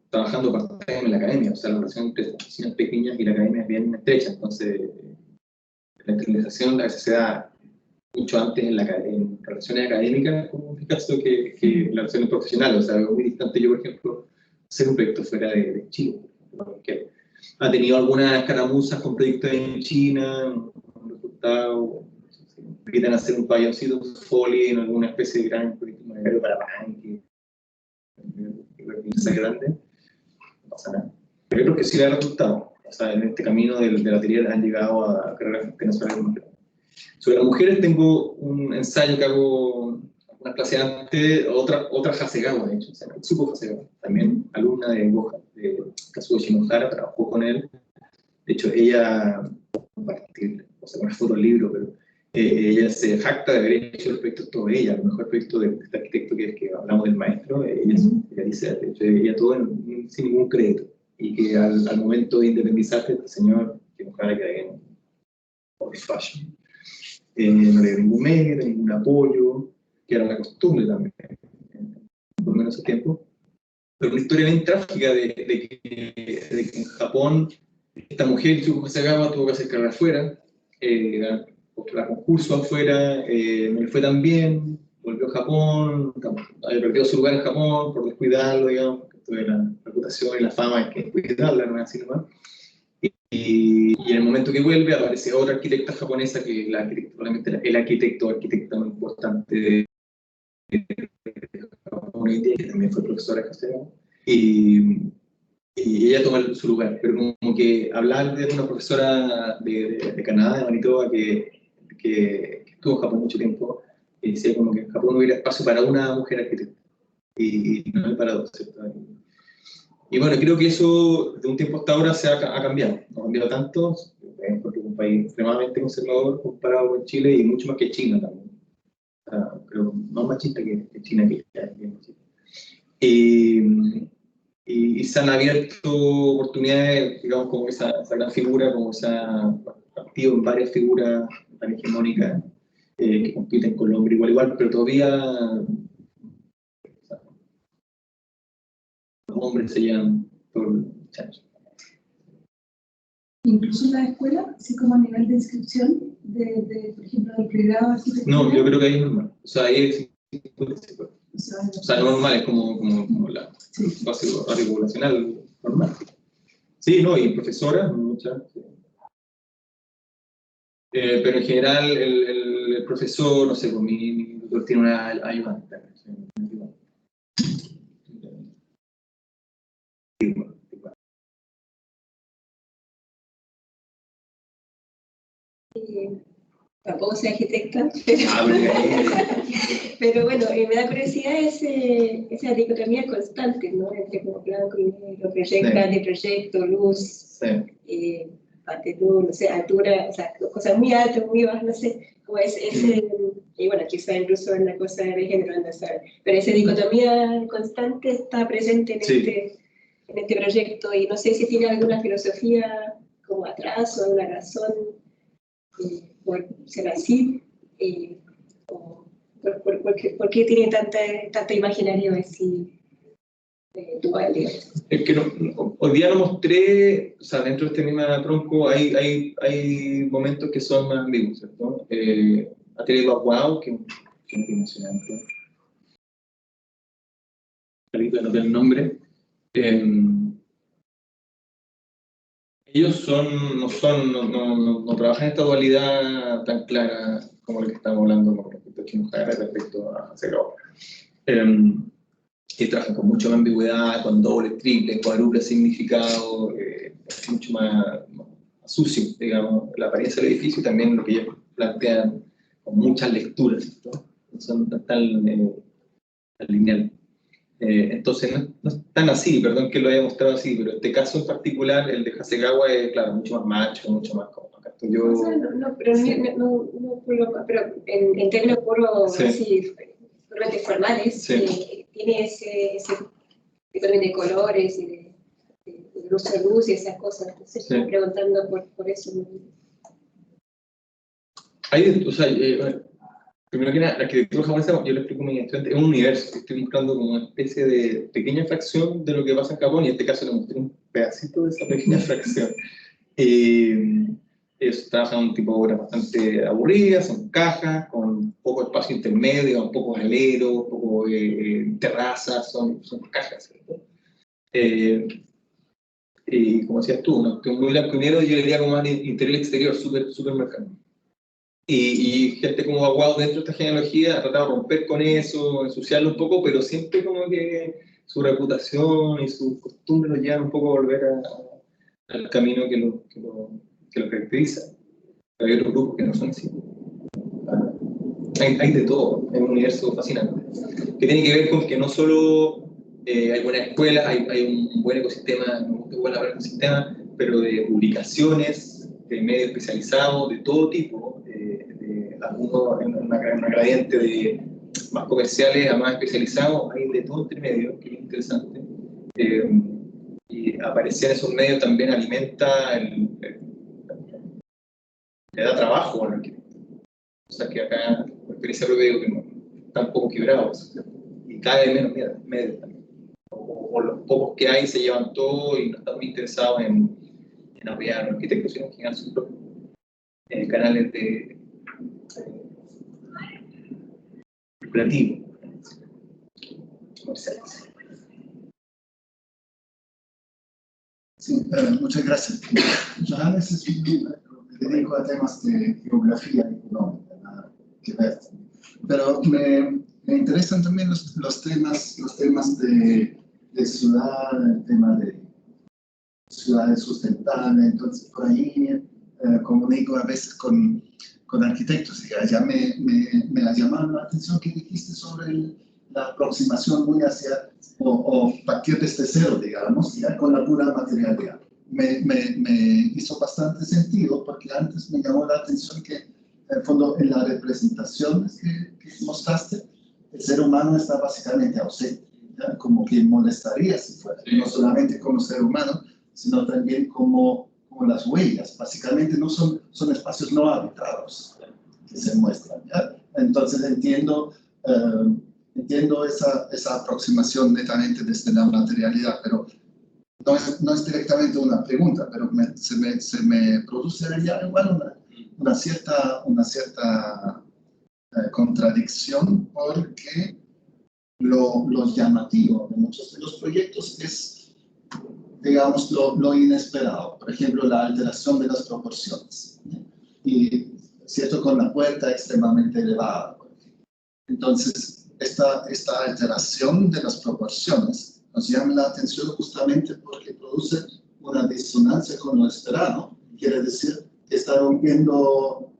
trabajando part-time en la academia, o sea, la relación entre las oficinas pequeñas y la academia es bien estrecha, entonces la internalización a veces se da mucho antes en relaciones académicas, como en mi caso, que en relaciones profesionales. O sea, es muy distante yo, por ejemplo, hacer un proyecto fuera de Chile, porque ha tenido algunas escaramuzas con proyectos en China, un resultado, invitan a hacer un pabelloncito folio en alguna especie de gran proyecto monetario para banque, grande, no pasa nada. Pero yo creo que sí le da resultado. O sea, en este camino del atelier han llegado a carreras internacionales más grandes. Sobre las mujeres tengo un ensayo que hago una clase antes, otra Hasegawa, de hecho, se llama Itsuko Hasegawa, también alumna de Kazuo Shinohara, trabajó con él. De hecho, ella, compartir, o sea, una foto del libro, pero ella se jacta de haber hecho el proyecto todo ella, el mejor proyecto de este arquitecto que es que hablamos del maestro, ella dice, de hecho, ella todo sin ningún crédito, y que al momento de independizarse, este señor Shinohara queda en old fashion. No le dio ningún mérito, ningún apoyo, que era la costumbre también, por lo menos ese tiempo. Pero una historia bien trágica de que en Japón esta mujer, Itsuko Hasegawa, tuvo que hacer carrera afuera, postular concursos afuera, no le fue tan bien, volvió a Japón, había perdido su lugar en Japón por descuidarlo, digamos, porque la reputación y la fama hay que cuidarla, no es así nomás. Y en el momento que vuelve aparece otra arquitecta japonesa que es probablemente el arquitecto más importante de Japón, que también fue profesora de Hasegawa, y ella toma su lugar, pero como que hablar de una profesora de Canadá, de Manitoba, que estuvo en Japón mucho tiempo, y decía como que en Japón no hubiera espacio para una mujer arquitecta, y no hay para dos, ¿cierto? Y bueno, creo que eso de un tiempo hasta ahora ha cambiado. No ha cambiado tanto. Por ejemplo, es un país extremadamente conservador comparado con Chile y mucho más que China también. Creo más machista que China, que es machista. Y se han abierto oportunidades, digamos, como esa gran figura, como esa partido en varias figuras tan hegemónicas que compiten con el hombre igual, pero todavía los hombres se llevan todo el chancho. Incluso en la escuela, así como a nivel de inscripción, por ejemplo, del pregrado de arquitectura. No, yo creo que ahí es normal. O sea, ahí es... O sea, no normal, es como la base poblacional normal. Sí, no, y profesoras, muchas. Sí. Pero en general, el profesor, no sé, pues mi doctor tiene una ayudante. Tampoco soy arquitecta, pero bueno, me da curiosidad esa dicotomía constante, ¿no? Entre como blanco y negro, proyecto, luz, luz, no sé, altura, o sea, cosas muy altas, muy bajas, no sé, como y bueno, quizá incluso en la cosa de género, no sé, pero esa dicotomía constante está presente en este proyecto y no sé si tiene alguna filosofía como atrás o alguna razón. Por ser así, ¿por qué tiene tanto imaginario así dual? Es que hoy día lo mostré, o sea, dentro de este mismo tronco hay momentos que son más ambiguos, ¿cierto? Atelier Baguao, que es impresionante. Ahorita no tengo el nombre. Ellos no trabajan esta dualidad tan clara como la que estamos hablando con respecto a Chinojara, respecto a Segovia. Y trabajan con mucha más ambigüedad, con doble, triple, cuádruple significado, mucho más sucio, digamos, la apariencia del edificio y también lo que ellos plantean con muchas lecturas, ¿no? No son tan lineales. Entonces no es tan así, perdón que lo haya mostrado así, pero este caso en particular, el de Hasegawa, es claro, mucho más macho, mucho más como acá estoy yo. Pero en términos puros así, puramente formales, tiene ese también de colores y de luz y esas cosas. Entonces estoy preguntando por eso. O sea, primero que nada, la arquitectura japonesa, yo le explico a mi estudiante, es un universo. Estoy buscando como una especie de pequeña fracción de lo que pasa en Japón, y en este caso le mostré un pedacito de esa pequeña fracción. Ellos trabajan un tipo de obras bastante aburridas, son cajas, con poco espacio intermedio, un poco alero, un poco terrazas, son cajas, ¿cierto? Y como decías tú, ¿no? Muy blanco y negro, yo diría como más interior-exterior, súper marcado. Y gente como Baguao dentro de esta genealogía ha tratado de romper con eso, ensuciarlo un poco, pero siempre como que su reputación y sus costumbres lo llevan un poco a volver al camino que lo caracteriza. Pero hay otros grupos que no son así. Hay de todo, es un universo fascinante, que tiene que ver con que no solo hay buenas escuelas, hay un buen ecosistema, me gusta igual hablar de ecosistema, pero de publicaciones, de medios especializados, de todo tipo, algunos en una gradiente de más comerciales a más especializados, hay de todo entre medio, que es interesante. Y aparecer en esos medios también alimenta, le da trabajo al arquitecto. O sea que acá, por experiencia propia, digo que no, están un poco quebrados, ¿cierto? Y cada vez menos medios también. O los pocos que hay se llevan todo y no están muy interesados en apoyar a los arquitectos, sino en generar sus propios canales de creativos, comerciales. Sí, muchas gracias. Yo a veces me dedico a temas de geografía económica, nada que ver. Pero me interesan también los temas de ciudad, el tema de ciudades sustentables. Entonces, por ahí comunico a veces con arquitectos. Y allá me ha llamado la atención que dijiste sobre la aproximación muy hacia, o partir desde cero, digamos, ya con la pura materialidad. Me hizo bastante sentido porque antes me llamó la atención que, en el fondo, en las representaciones que mostraste, el ser humano está básicamente ausente, ¿ya? Como que molestaría si fuera, no solamente como ser humano, sino también como las huellas. Básicamente no son espacios no habitados que se muestran, ¿ya? Entonces entiendo esa aproximación netamente desde la materialidad, pero no es directamente una pregunta, pero se me produce ya igual una cierta contradicción, porque lo llamativo de muchos de los proyectos es, digamos, lo inesperado. Por ejemplo, la alteración de las proporciones, ¿sí? Y, ¿cierto?, con la puerta extremadamente elevada. Entonces, esta alteración de las proporciones nos llama la atención justamente porque produce una disonancia con lo esperado. Quiere decir que está rompiendo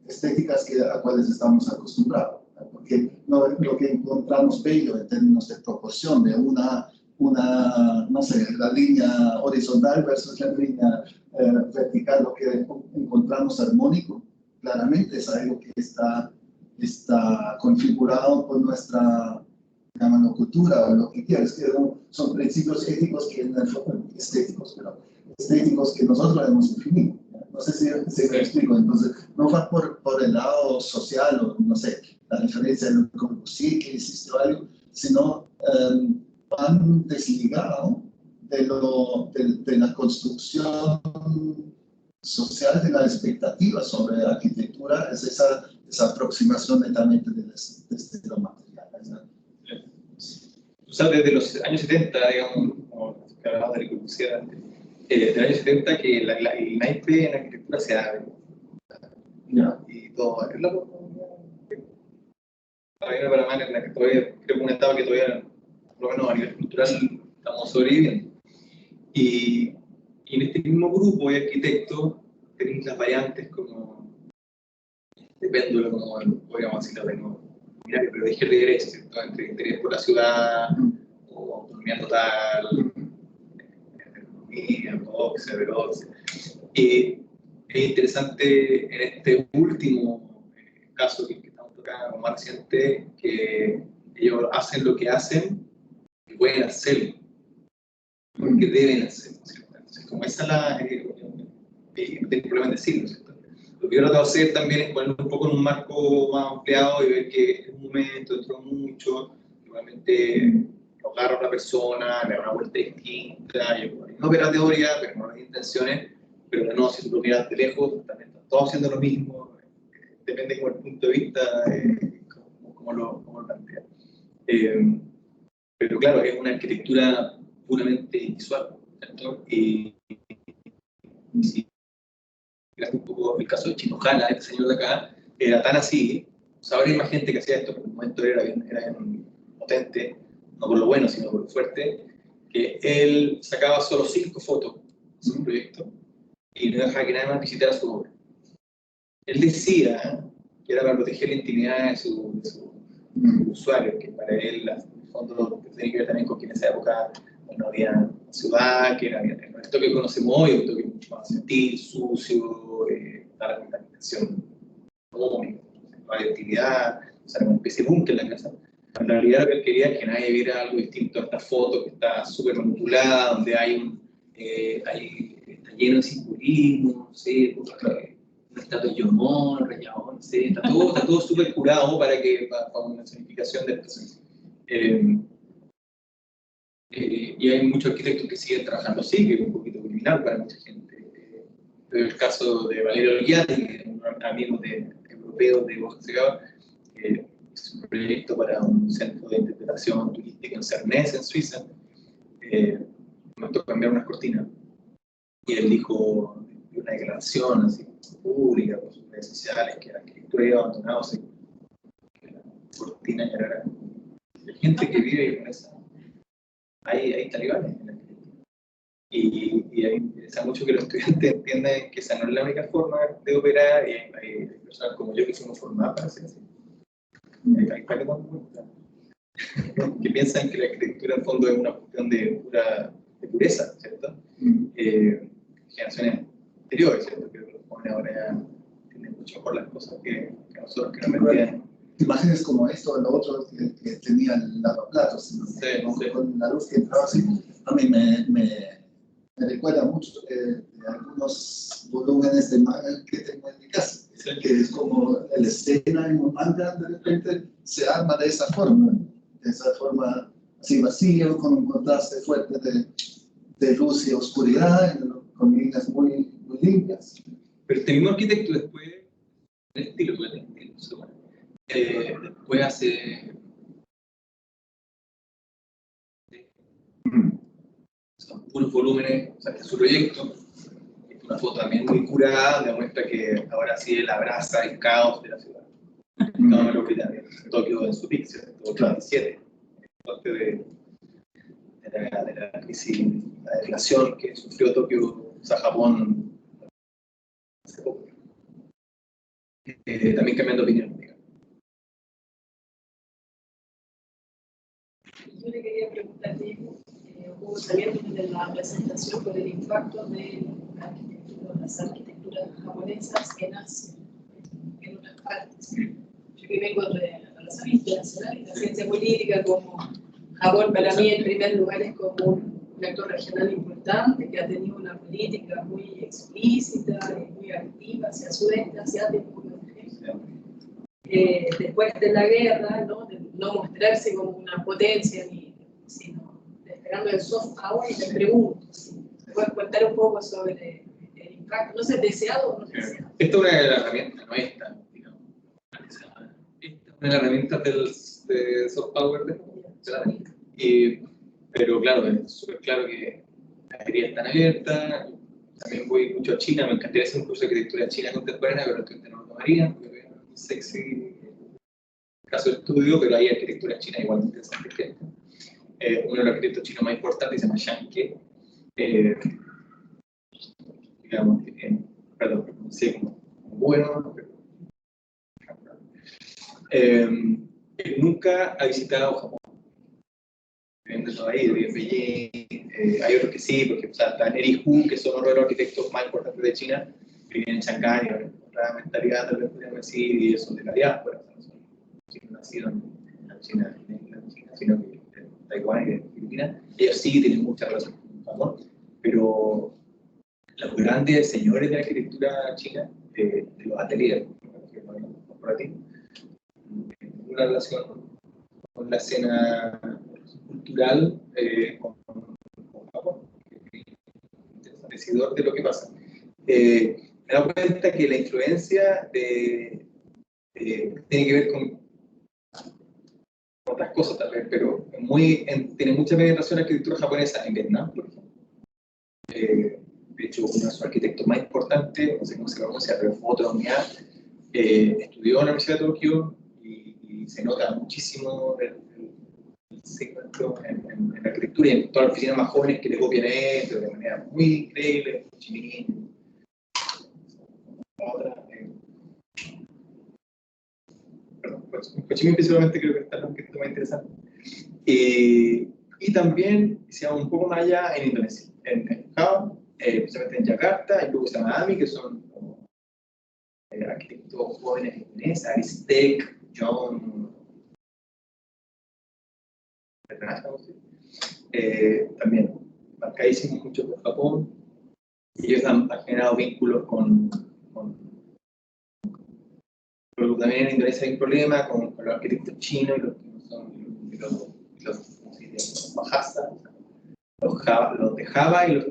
estéticas a cuales estamos acostumbrados. Porque lo que encontramos bello en términos de proporción, de no sé, la línea horizontal versus la línea vertical, lo que encontramos armónico, claramente es algo que está configurado por nuestra, llámalo, cultura o lo que quieras, que son principios éticos estéticos que nosotros hemos definido. No sé si me explico. Entonces, no va por el lado social o, no sé, la referencia al sí que hiciste o algo, sino van desligado de la construcción social, de la expectativa sobre la arquitectura, es esa aproximación netamente desde lo material, ¿verdad? O sea, desde los años 70, digamos, como que hablabas de la Corbusier antes, desde los años 70 que el naipe en la arquitectura se abre. Yeah. Y todo. Hay una Panamá en la que todavía, creo que una etapa que todavía, por lo menos a nivel cultural, estamos sobreviviendo. Y en este mismo grupo de arquitectos tenéis las variantes como de péndulo, como podríamos decirlo, pero de izquierda y derecha, ¿cierto? Entre interés por la ciudad, o autonomía total, boxe, veloz. Y es interesante en este último caso que estamos tocando, más reciente, que ellos hacen lo que hacen y pueden hacerlo, porque deben hacerlo, ¿cierto? Entonces, como esa es no tengo problema en decirlo, ¿cierto? Lo que yo trato de hacer también es ponerlo un poco en un marco más ampliado y ver que es un momento, dentro de mucho, igualmente agarra a una persona, le da una vuelta distinta, no ver la teoría, pero no las intenciones, pero no, si tú lo miras de lejos, también están todos haciendo lo mismo, depende como el punto de vista, cómo lo plantea. Pero claro, es una arquitectura puramente visual, ¿cierto? Y si miras un poco el caso de Chino Jala, este señor de acá, era tan así, o sea, habría más gente que hacía esto, pero en el momento era bien potente, no por lo bueno, sino por lo fuerte, que él sacaba solo 5 fotos de su proyecto y no dejaba que nadie más visitara su obra. Él decía que era para proteger la intimidad de su usuario, que para él, en el fondo, tenía que ver también con que en esa época no había ciudad, que había esto que conocemos hoy, esto que es mucho más gentil, sucio, la contaminación, no había actividad, o sea, una especie de búnker en la casa. En realidad lo que él quería es que nadie viera algo distinto a esta foto que está súper manipulada, donde está lleno de simbolismo, no sé, una estatua de Yomón, Rayabón, no sé, está todo súper curado para una significación de esto. Y hay muchos arquitectos que siguen trabajando así, que es un poquito criminal para mucha gente. El caso de Valerio Olgiati, que es un amigo europeo de Bosque Secado, es un proyecto para un centro de interpretación turística en Cernés, en Suiza. Me tocó cambiar unas cortinas. Y él dijo, de una declaración así, pública, por sus redes sociales, que la arquitectura había abandonado, que la cortina ya era. Hay gente que vive con esa. Hay talibanes en la arquitectura. Y a mí me interesa mucho que los estudiantes entiendan que esa no es la única forma de operar, y hay personas como yo que somos formadas para hacer así. Ahí está que damos cuenta. Que piensan que la arquitectura en fondo es una cuestión de pureza, ¿cierto? Generaciones anteriores, ¿cierto? Que los jóvenes ahora ya entienden mucho mejor las cosas que nosotros que nos metían. Imágenes como esto o lo otro que tenían lavaplatos, ¿no? Con la luz que entraba así, a mí me recuerda mucho de algunos volúmenes de manga que tengo en mi casa, que es como la escena en un manga de repente se arma de esa forma así vacío, con un contraste fuerte de luz y oscuridad, con líneas muy limpias. Pero este mismo arquitecto después, el estilo, después hace son puros volúmenes, o sea, de su proyecto, es una foto también muy curada, demuestra que ahora sí él abraza el caos de la ciudad. No lo que ya de Tokio en su pixel, en 2017, parte de la crisis, la deflación que sufrió Tokio, o sea, Japón hace poco. También cambiando de opinión. Yo le quería preguntar, Diego, saliendo de la presentación por el impacto de las arquitecturas japonesas en Asia, en otras partes. Yo que vengo de la relación internacional y la ciencia política, como Japón para mí en primer lugar es como un actor regional importante que ha tenido una política muy explícita y muy activa hacia sudeste asiático, por ejemplo. Después de la guerra, ¿no? De no mostrarse como una potencia, sino despegando el soft power, y te pregunto, ¿me puedes contar un poco sobre el impacto? No sé, ¿deseado o no deseado? Esta es una de las herramientas, no esta, digamos. Esta es una de las herramientas de soft power de la pero claro, es súper claro que las galerías están abiertas. También voy mucho a China, me encantaría hacer un curso de arquitectura china contemporánea, pero estudiantes no lo tomarían, porque es un sexy caso de estudio, pero hay arquitectura china igual interesante que esta. Uno de los arquitectos chinos más importantes se llama Yang Ke. Digamos, perdón, pronuncié como bueno, pero él nunca ha visitado Japón. De todo ahí, de Beijing, hay otros que sí, porque o sea, está Neri Hu, que son uno de los arquitectos más importantes de China, que viven en Shanghái, otra mentalidad, tal vez podríamos decir, y ellos son de la diáspora, no son chinos nacidos en China, sino que en Taiwán y en Filipinas. Ellos sí tienen mucha relación con Japón, pero los grandes señores de la arquitectura china, de los ateliers, corporativos, una relación con la escena cultural con Japón, que es decidor de lo que pasa. Me he dado cuenta que la influencia tiene que ver con otras cosas tal vez, pero tiene mucha penetración en la arquitectura japonesa en Vietnam, por ejemplo. De hecho, uno de sus arquitectos más importantes, no sé cómo se pronuncia, pero fue otra unidad, estudió en la Universidad de Tokio y se nota muchísimo el en la arquitectura y en todas las oficinas más jóvenes que le copian esto de manera muy increíble. Ho Chi Minh, otra, perdón, Ho Chi Minh principalmente creo que está un poquito más interesante. Y también, si vamos un poco más allá, en Indonesia, en Java, especialmente en Yakarta, hay grupos que se llaman AMI, que son arquitectos jóvenes indoneses, Aristek, John, también marcadísimos mucho por Japón, y ellos han generado vínculos pero también en Indonesia hay un problema con los arquitectos chinos y los que no son los Bahasa, los de Java y los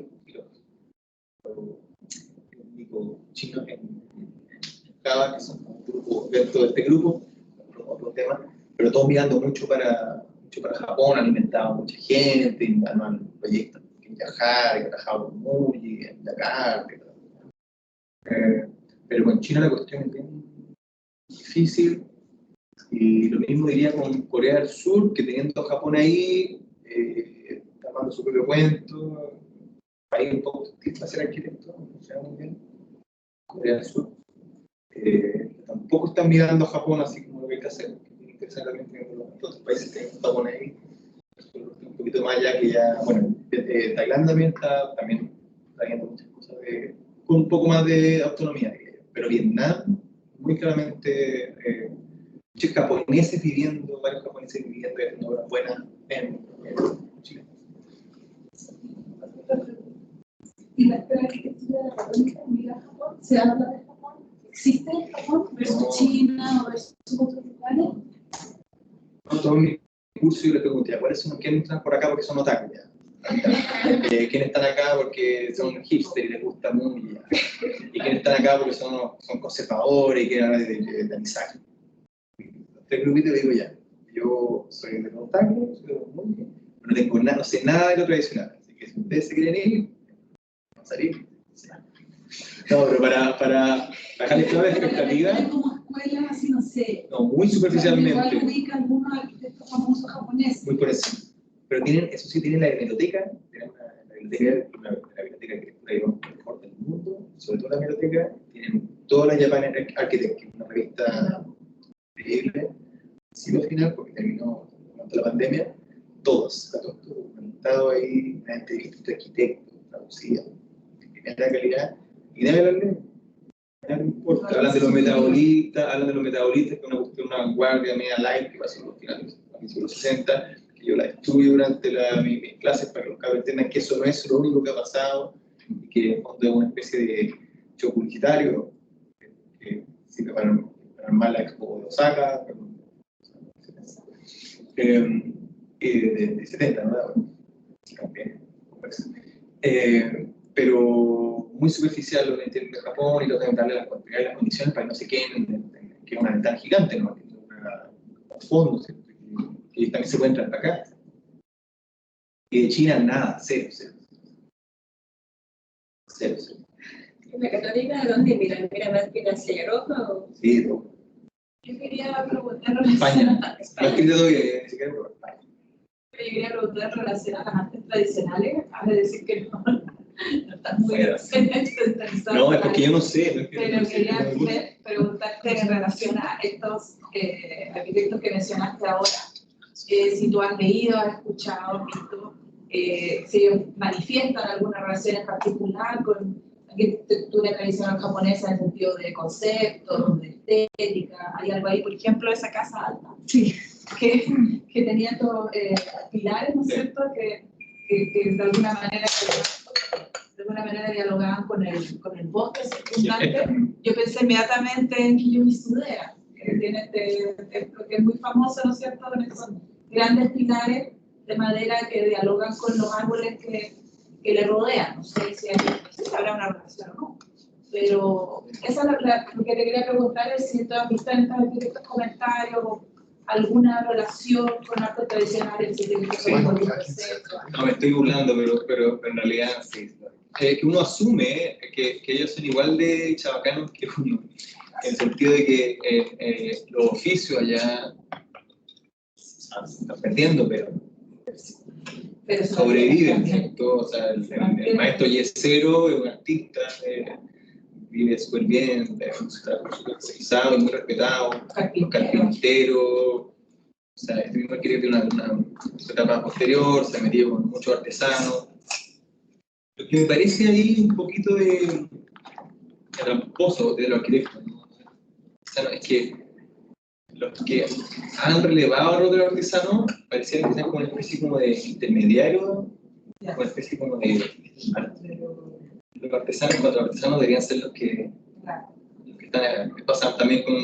chinos en Java, que son un grupo dentro de este grupo, otro tema, pero todos mirando mucho para Japón, han alimentado a mucha gente, y han proyectos en viajar, he trabajado con Muji, en Yakarta, pero con China la cuestión es bien difícil, y lo mismo diría con Corea del Sur, que teniendo a Japón ahí, está armando su propio cuento, país un poco difícil hacer arquitecto, no funciona muy bien, Corea del Sur. Tampoco están mirando a Japón así como lo que hay que hacer, que tiene que países que están japonés, un poquito más allá que ya, bueno, Tailandia también está viendo muchas cosas con un poco más de autonomía, pero Vietnam, muy claramente, muchos japoneses viviendo, varios japoneses viviendo y haciendo obras buenas en Chile. ¿Y la arquitectura de la República mira a Japón? ¿Se habla de Japón? ¿Existe Japón versus China o versus otros lugares? No, todo mi curso yo les pregunté, ¿cuáles son los que entran por acá porque son otaku? ¿Quiénes están acá porque son hipsters y les gusta muy? ¿Y quiénes están acá porque son conservadores y quieren hablar de mensaje? Los tres grupitos digo ya, yo soy de los otaku, soy de los muy, no tengo nada, no sé nada de lo tradicional, así que si ustedes se quieren ir, vamos a salir. No, pero para dejarles clara la expectativa. ¿Hay como escuelas así, no sé? No, muy superficialmente. Igual ubica algunos arquitectos famosos japoneses. Muy por encima. Pero tienen, eso sí, tienen la biblioteca, tienen la biblioteca de arquitectura mejor del mundo, sobre todo la biblioteca, tienen toda la Japan Architect, una revista increíble, siglo final, porque terminó durante la pandemia, todos, está todo documentado ahí, una entrevista de arquitectos, traducida, de primera calidad, y nadie la lee. No importa, hablan de los metabolitas, que es una vanguardia media light que pasó en los finales de los siglos 60, que yo la estudio durante mis clases para que los cabros entiendan que eso no es lo único que ha pasado, y que en fondo es una especie de show publicitario que sirve para armar la Expo de Osaka, de 70, ¿no? También, pero muy superficial lo que entienden de Japón y lo que darle las condiciones para que no se queden, que es una ventana gigante, ¿no? Un fondo, ¿cierto? Que también se puede entrar para acá. Y de China nada, cero. ¿En la Católica de dónde miran? ¿Mira más bien hacia Europa o...? Sí, no. Yo quería preguntar España. No he escrito todavía, ni siquiera por España. Yo quería preguntar en relación a las artes tradicionales. Acabas de decir que no estás muy interesado. No, es porque yo no sé. Pero quería preguntarte en relación a estos arquitectos que mencionaste ahora. Si tú has leído, has escuchado, visto, si ellos manifiestan alguna relación en particular con la arquitectura tradicional japonesa en el sentido de conceptos, de estética. ¿Hay algo ahí? Por ejemplo, esa casa alta. Sí. Que tenía estos pilares, ¿no es cierto? Que de alguna manera dialogaban con el bosque circundante. Yo pensé inmediatamente en Kiyomi Sudera, que tiene que es muy famoso, ¿no es cierto?, con esos grandes pilares de madera que dialogan con los árboles que le rodean. No sé si habrá una relación o no. Pero esa es lo que te quería preguntar, es si tú has visto en estos comentarios alguna relación con arte tradicional, No, me estoy burlando, pero en realidad sí. Que uno asume que ellos son igual de chabacanos que uno, en el sentido de que los oficios allá se están perdiendo, pero sobreviven, ¿cierto? O sea, el maestro yesero es un artista, vive súper bien, está súper especializado y muy respetado, los carpinteros, o sea, este mismo arquitecto tiene una etapa posterior, se ha metido con muchos artesanos. Lo que me parece ahí un poquito de tramposo de los arquitectos, ¿no? O sea, es que los que han relevado el rol de los artesanos parecían que sean como una especie como de intermediario, como una especie como de los artesanos, cuando los artesanos deberían ser los que están, pasan también con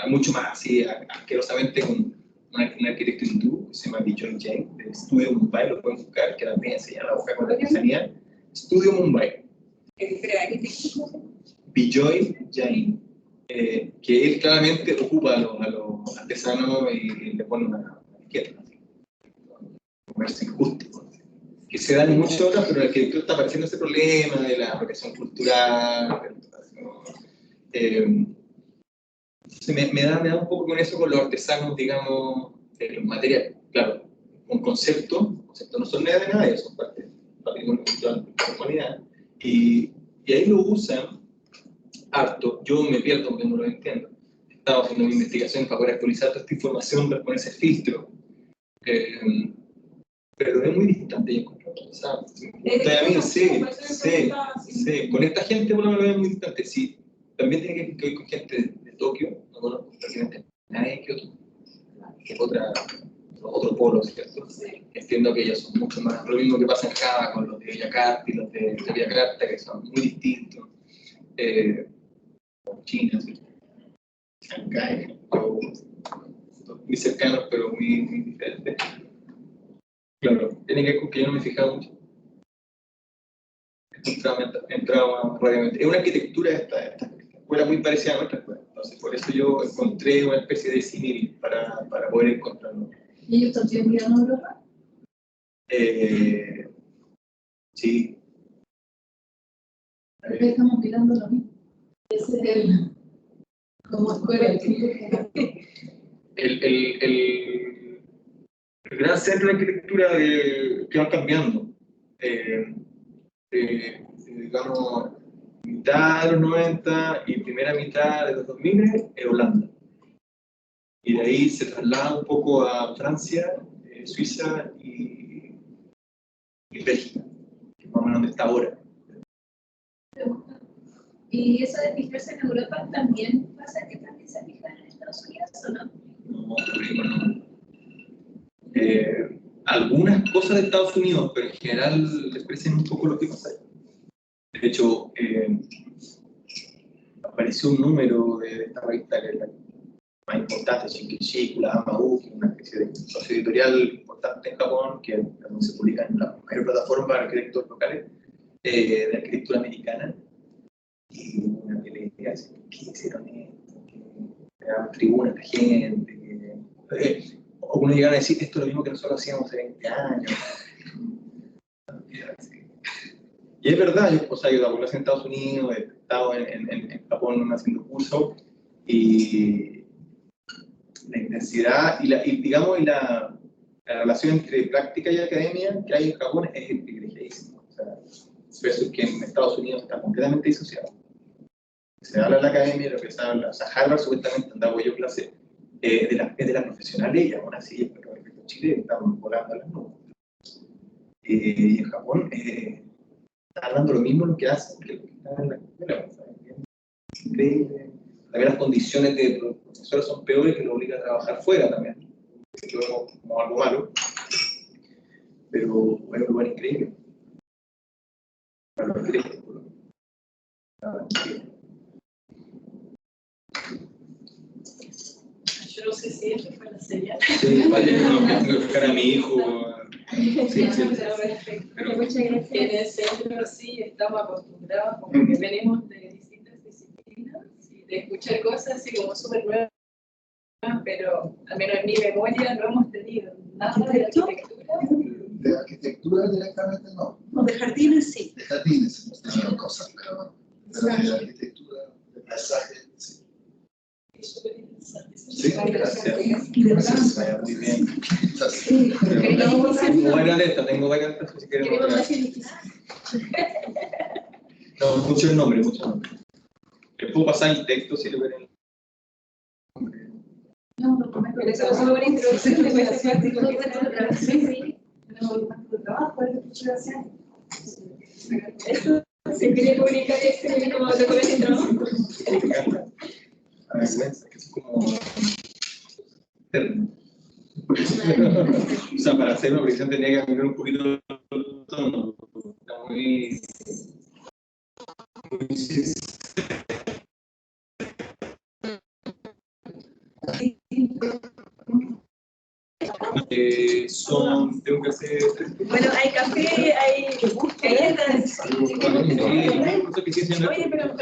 mucho más así asquerosamente con un arquitecto hindú que se llama Bijoy Jain, del estudio Mumbai, lo pueden buscar, que también enseña la hoja con la artesanía. Estudio Mumbai. Bijoy Jain, que él claramente ocupa a los artesanos y le pone una izquierda, comercio injusto, que se dan muchas otras, pero en el que está apareciendo ese problema de la apropiación cultural. Me da un poco con eso, con los artesanos, digamos, los materiales. Claro, un concepto no son nada de nada, ellos son parte del patrimonio cultural de la humanidad, y ahí lo usan harto. Yo me pierdo porque no lo entiendo. He estado haciendo mi investigación para poder actualizar toda esta información, para poner ese filtro. Pero es muy distante, yo encuentro. O sea, a mí, sí, con esta gente por lo menos es muy distante. Sí, también tiene que ver con gente de Tokio, no conozco prácticamente nadie que otro polo, ¿cierto? Sí. Entiendo que ellos son mucho más, lo mismo que pasa en Java con los de Yakarta y los de Yakarta, que son muy distintos. China, ¿sí? Shanghái, muy cercanos, pero muy diferentes. Claro, tiene que ver con que yo no me he fijado mucho. Entraba rápidamente. Es una arquitectura esta escuela muy parecida a nuestra escuela. Entonces, por eso yo encontré una especie de símil para poder encontrarlo. ¿Y ellos también miran a Europa? Sí. Estamos mirando lo mismo. Ese es el... como escuela. El gran centro de arquitectura que va cambiando. Digamos, mitad de los 90 y primera mitad de los 2000 es Holanda. Y de ahí se traslada un poco a Francia, Suiza y Bélgica, que es más o menos donde está ahora. ¿Y eso de fijarse en Europa también pasa que también se fijan en Estados Unidos o no? No. Algunas cosas de Estados Unidos, pero en general desprecian un poco lo que pasa ahí. De hecho, apareció un número de esta revista que es la más importante, Shinkishikula, Amabuki, una especie de socio editorial importante en Japón, que se publica en la mayor plataforma de arquitectos locales de arquitectura americana. Y una que le decía, ¿qué hicieron esto? Que daban tribuna a la gente. O uno llegaba a decir, esto es lo mismo que nosotros hacíamos hace 20 años. Y es verdad, yo trabajo en Estados Unidos, he estado en Japón haciendo cursos, y la intensidad y la relación entre práctica y academia que hay en Japón es privilegiadísima. O sea, versus que en Estados Unidos está completamente disociado. Se habla en la academia de lo que se habla, o sea, Harvard supuestamente andaba yo clase de las profesionales, y aún así, pero en Chile estamos volando a las nubes. Y en Japón está hablando lo mismo lo que hacen que lo que están en la escuela. Increíble. También las condiciones de los profesores son peores, que lo obliga a trabajar fuera también. Lo vemos como algo malo, pero es un lugar increíble. Para los arquitectos, por lo menos. Yo no sé si esto fue la señal. Sí, vaya, tengo que buscar a mi hijo. Sí, pero muchas gracias. En el centro sí estamos acostumbrados, como que venimos de distintas disciplinas y de escuchar cosas así como súper nuevas, pero al menos en mi memoria no hemos tenido nada de arquitectura. De arquitectura directamente no. No, de jardines sí. De jardines hemos tenido cosas, pero de arquitectura, de paisaje, sí. Es súper interesante. Sí, gracias. Y de Muy bien. sí. Tengo varias de estas, si queremos. No, muchos nombres. Les puedo pasar el texto si lo ven. No, pero eso es solo una introducción de práctico. sí. Tenemos bastante trabajo, es mucho Esto se quiere publicar como documento de trabajo. A ver, que es como... O sea, para hacer una predicción tenía que cambiar un poquito el tono. Está muy... tengo que hacer... Bueno, hay café, hay galletas. Oye, pero